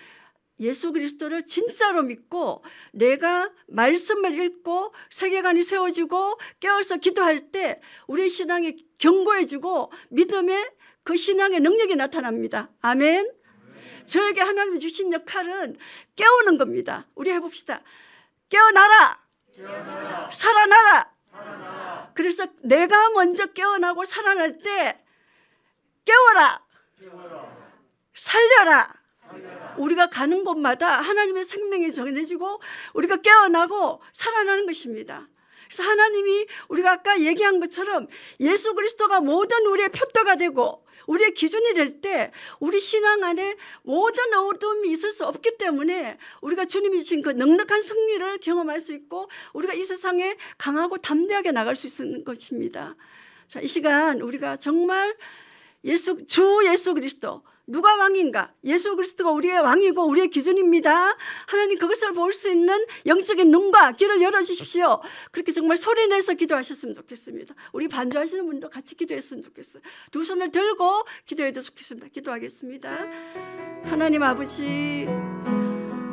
예수 그리스도를 진짜로 믿고 내가 말씀을 읽고 세계관이 세워지고 깨어서 기도할 때 우리 신앙이 견고해지고 믿음의 그 신앙의 능력이 나타납니다. 아멘. 저에게 하나님이 주신 역할은 깨우는 겁니다. 우리 해봅시다. 깨어나라. 살아나라. 그래서 내가 먼저 깨어나고 살아날 때 깨워라. 살려라. 우리가 가는 곳마다 하나님의 생명이 전해지고 우리가 깨어나고 살아나는 것입니다. 그래서 하나님이 우리가 아까 얘기한 것처럼 예수 그리스도가 모든 우리의 표대가 되고 우리의 기준이 될 때 우리 신앙 안에 모든 어둠이 있을 수 없기 때문에 우리가 주님이 주신 그 넉넉한 승리를 경험할 수 있고 우리가 이 세상에 강하고 담대하게 나갈 수 있는 것입니다. 자, 이 시간 우리가 정말 주 예수 그리스도 누가 왕인가? 예수 그리스도가 우리의 왕이고 우리의 기준입니다. 하나님 그것을 볼 수 있는 영적인 눈과 귀를 열어주십시오. 그렇게 정말 소리내서 기도하셨으면 좋겠습니다. 우리 반주하시는 분도 같이 기도했으면 좋겠어요. 두 손을 들고 기도해도 좋겠습니다. 기도하겠습니다. 하나님 아버지,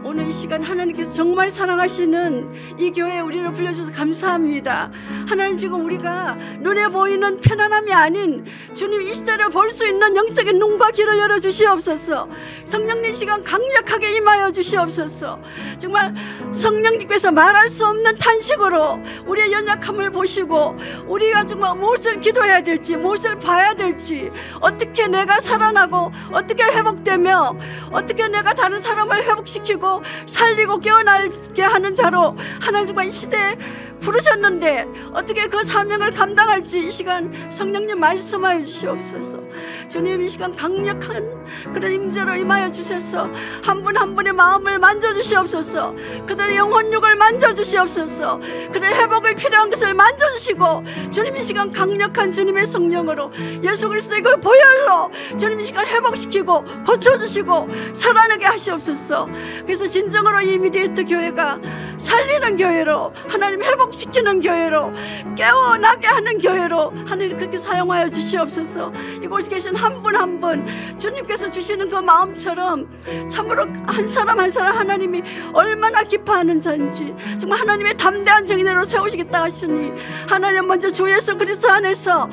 오늘 이 시간 하나님께서 정말 사랑하시는 이 교회에 우리를 불러주셔서 감사합니다. 하나님, 지금 우리가 눈에 보이는 편안함이 아닌 주님 이 시대를 볼 수 있는 영적인 눈과 귀를 열어주시옵소서. 성령님 시간 강력하게 임하여 주시옵소서. 정말 성령님께서 말할 수 없는 탄식으로 우리의 연약함을 보시고 우리가 정말 무엇을 기도해야 될지, 무엇을 봐야 될지, 어떻게 내가 살아나고 어떻게 회복되며 어떻게 내가 다른 사람을 회복시키고 살리고 깨어나게 하는 자로 하나님 정말 이 시대에 부르셨는데 어떻게 그 사명을 감당할지 이 시간 성령님 말씀하여 주시옵소서. 주님, 이 시간 강력한 그런 임재로 임하여 주셔서 한 분 한 분의 마음을 만져주시옵소서. 그들의 영혼육을 만져주시옵소서. 그들의 회복을 필요한 것을 만져주시고, 주님 이 시간 강력한 주님의 성령으로 예수 그리스도의 그 보혈로 주님 이 시간 회복시키고 고쳐주시고 살아나게 하시옵소서. 그래서 진정으로 이 미디에이터 교회가 살리는 교회로, 하나님 회복시키는 교회로, 깨어나게 하는 교회로 하나님 그렇게 사용하여 주시옵소서. 이곳에 계신 한 분 한 분 주님께서 주시는 그 마음처럼 참으로 한 사람 한 사람 하나님이 얼마나 기뻐하는 자인지 정말 하나님의 담대한 증인으로 세우시겠다 하시니, 하나님 먼저 주 예수 그리스도 안에서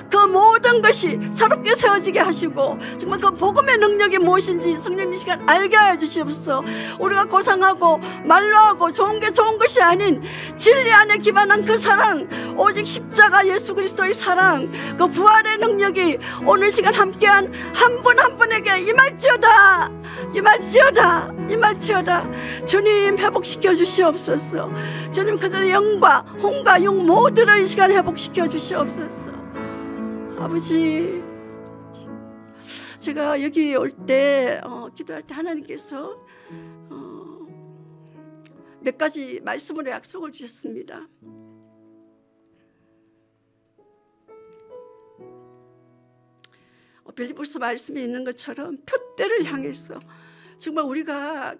그 모든 것이 새롭게 세워지게 하시고 정말 그 복음의 능력이 무엇인지 성령 이 시간 알게 하여 주시옵소서. 우리가 고상하고 말로 하고 좋은 게 좋은 것이 아닌 진리 안에 기반한 그 사랑, 오직 십자가 예수 그리스도의 사랑, 그 부활의 능력이 오늘 시간 함께한 한 분 한 분에게 임할지어다, 임할지어다, 임할지어다. 주님 회복시켜 주시옵소서. 주님 그들의 영과 혼과 육 모두를 이 시간 회복시켜 주시옵소서. 아버지, 제가 여기 올 때 기도할 때 하나님께서 몇 가지 말씀으로 약속을 주셨습니다. 빌립보서 말씀에 있는 것처럼 표대를 향해서 정말 우리가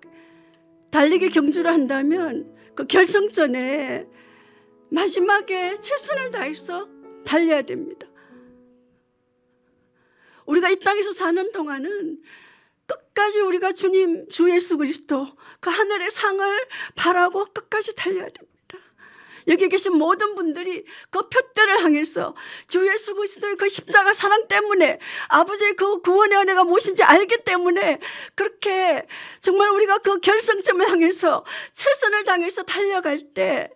달리기 경주를 한다면 그 결승전에 마지막에 최선을 다해서 달려야 됩니다. 우리가 이 땅에서 사는 동안은 끝까지 우리가 주님 주 예수 그리스도 그 하늘의 상을 바라고 끝까지 달려야 됩니다. 여기 계신 모든 분들이 그 표대를 향해서 주 예수 그리스도의 그 십자가 사랑 때문에 아버지의 그 구원의 은혜가 무엇인지 알기 때문에 그렇게 정말 우리가 그 결승점을 향해서 최선을 다해서 달려갈 때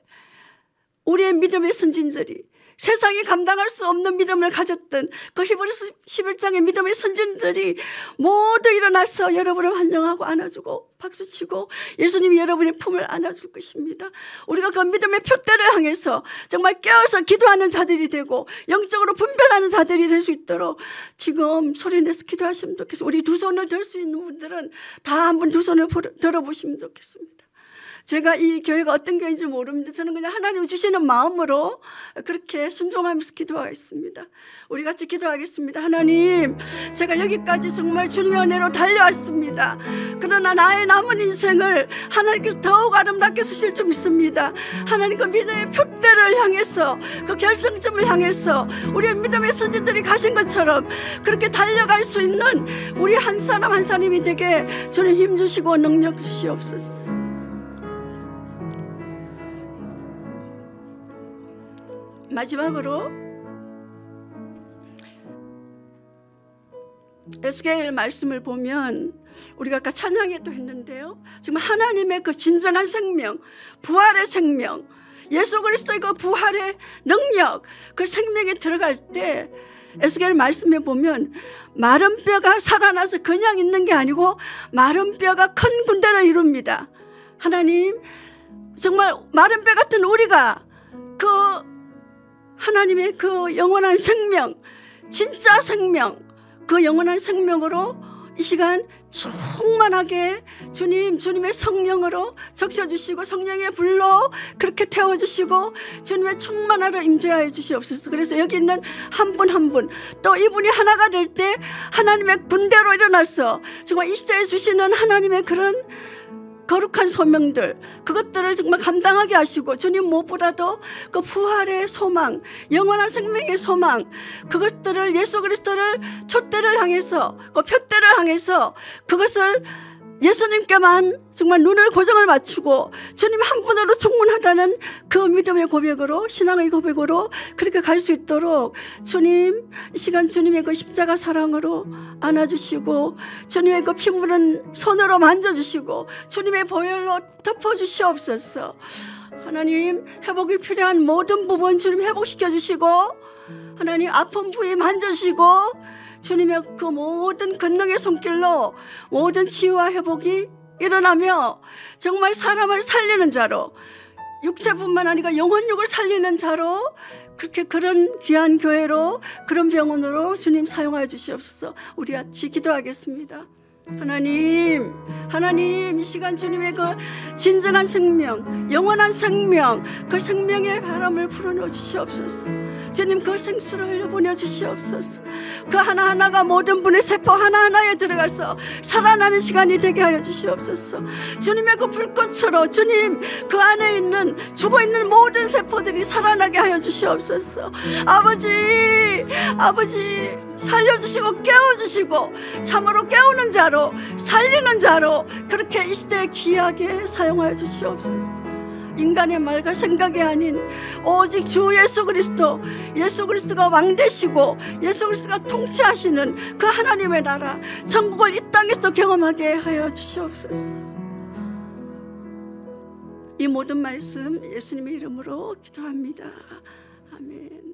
우리의 믿음의 선진들이, 세상이 감당할 수 없는 믿음을 가졌던 그 히브리서 11장의 믿음의 선진들이 모두 일어나서 여러분을 환영하고 안아주고 박수치고 예수님이 여러분의 품을 안아줄 것입니다. 우리가 그 믿음의 표대를 향해서 정말 깨어서 기도하는 자들이 되고 영적으로 분별하는 자들이 될 수 있도록 지금 소리내서 기도하시면 좋겠습니다. 우리 두 손을 들 수 있는 분들은 다 한번 두 손을 들어보시면 좋겠습니다. 제가 이 교회가 어떤 교회인지 모릅니다. 저는 그냥 하나님 주시는 마음으로 그렇게 순종하면서 기도하겠습니다. 우리 같이 기도하겠습니다. 하나님, 제가 여기까지 정말 주님의 은혜로 달려왔습니다. 그러나 나의 남은 인생을 하나님께서 더욱 아름답게 쓰실 줄 믿습니다. 하나님 그 믿음의 표대를 향해서 그 결승점을 향해서 우리의 믿음의 선지들이 가신 것처럼 그렇게 달려갈 수 있는 우리 한 사람 한 사람이 되게 주님 힘주시고 능력 주시옵소서. 마지막으로 에스겔 말씀을 보면 우리가 아까 찬양에도 했는데요, 정말 하나님의 그 진정한 생명, 부활의 생명, 예수 그리스도의 그 부활의 능력, 그 생명에 들어갈 때 에스겔 말씀에 보면 마른 뼈가 살아나서 그냥 있는 게 아니고 마른 뼈가 큰 군대를 이룹니다. 하나님, 정말 마른 뼈 같은 우리가 그 하나님의 그 영원한 생명, 진짜 생명, 그 영원한 생명으로 이 시간 충만하게 주님의 성령으로 적셔주시고 성령의 불로 그렇게 태워주시고 주님의 충만하러 임재하여 주시옵소서. 그래서 여기 있는 한 분 한 분, 또 이분이 하나가 될 때 하나님의 군대로 일어나서 정말 이 시대에 주시는 하나님의 그런 거룩한 소명들, 그것들을 정말 감당하게 하시고 주님 무엇보다도 그 부활의 소망, 영원한 생명의 소망, 그것들을 예수 그리스도를 촛대를 향해서 그 표대를 향해서 그것을 예수님께만 정말 눈을 고정을 맞추고 주님 한 분으로 충분하다는 그 믿음의 고백으로, 신앙의 고백으로 그렇게 갈 수 있도록 주님 이 시간 주님의 그 십자가 사랑으로 안아주시고 주님의 그 피 묻은 손으로 만져주시고 주님의 보혈로 덮어주시옵소서. 하나님, 회복이 필요한 모든 부분 주님 회복시켜 주시고 하나님 아픈 부위 만져주시고 주님의 그 모든 권능의 손길로 모든 치유와 회복이 일어나며 정말 사람을 살리는 자로 육체뿐만 아니라 영혼육을 살리는 자로 그렇게 그런 귀한 교회로 그런 병원으로 주님 사용하여 주시옵소서. 우리 같이 기도하겠습니다. 하나님 이 시간 주님의 그 진정한 생명, 영원한 생명, 그 생명의 바람을 불어넣어 주시옵소서. 주님 그 생수를 흘려보내 주시옵소서. 그 하나하나가 모든 분의 세포 하나하나에 들어가서 살아나는 시간이 되게 하여 주시옵소서. 주님의 그 불꽃으로 주님 그 안에 있는 죽어있는 모든 세포들이 살아나게 하여 주시옵소서. 아버지 살려주시고 깨워주시고 참으로 깨우는 자로 살리는 자로 그렇게 이 시대에 귀하게 사용하여 주시옵소서. 인간의 말과 생각이 아닌 오직 주 예수 그리스도가 왕 되시고 예수 그리스도가 통치하시는 그 하나님의 나라 천국을 이 땅에서 경험하게 하여 주시옵소서. 이 모든 말씀 예수님의 이름으로 기도합니다. 아멘.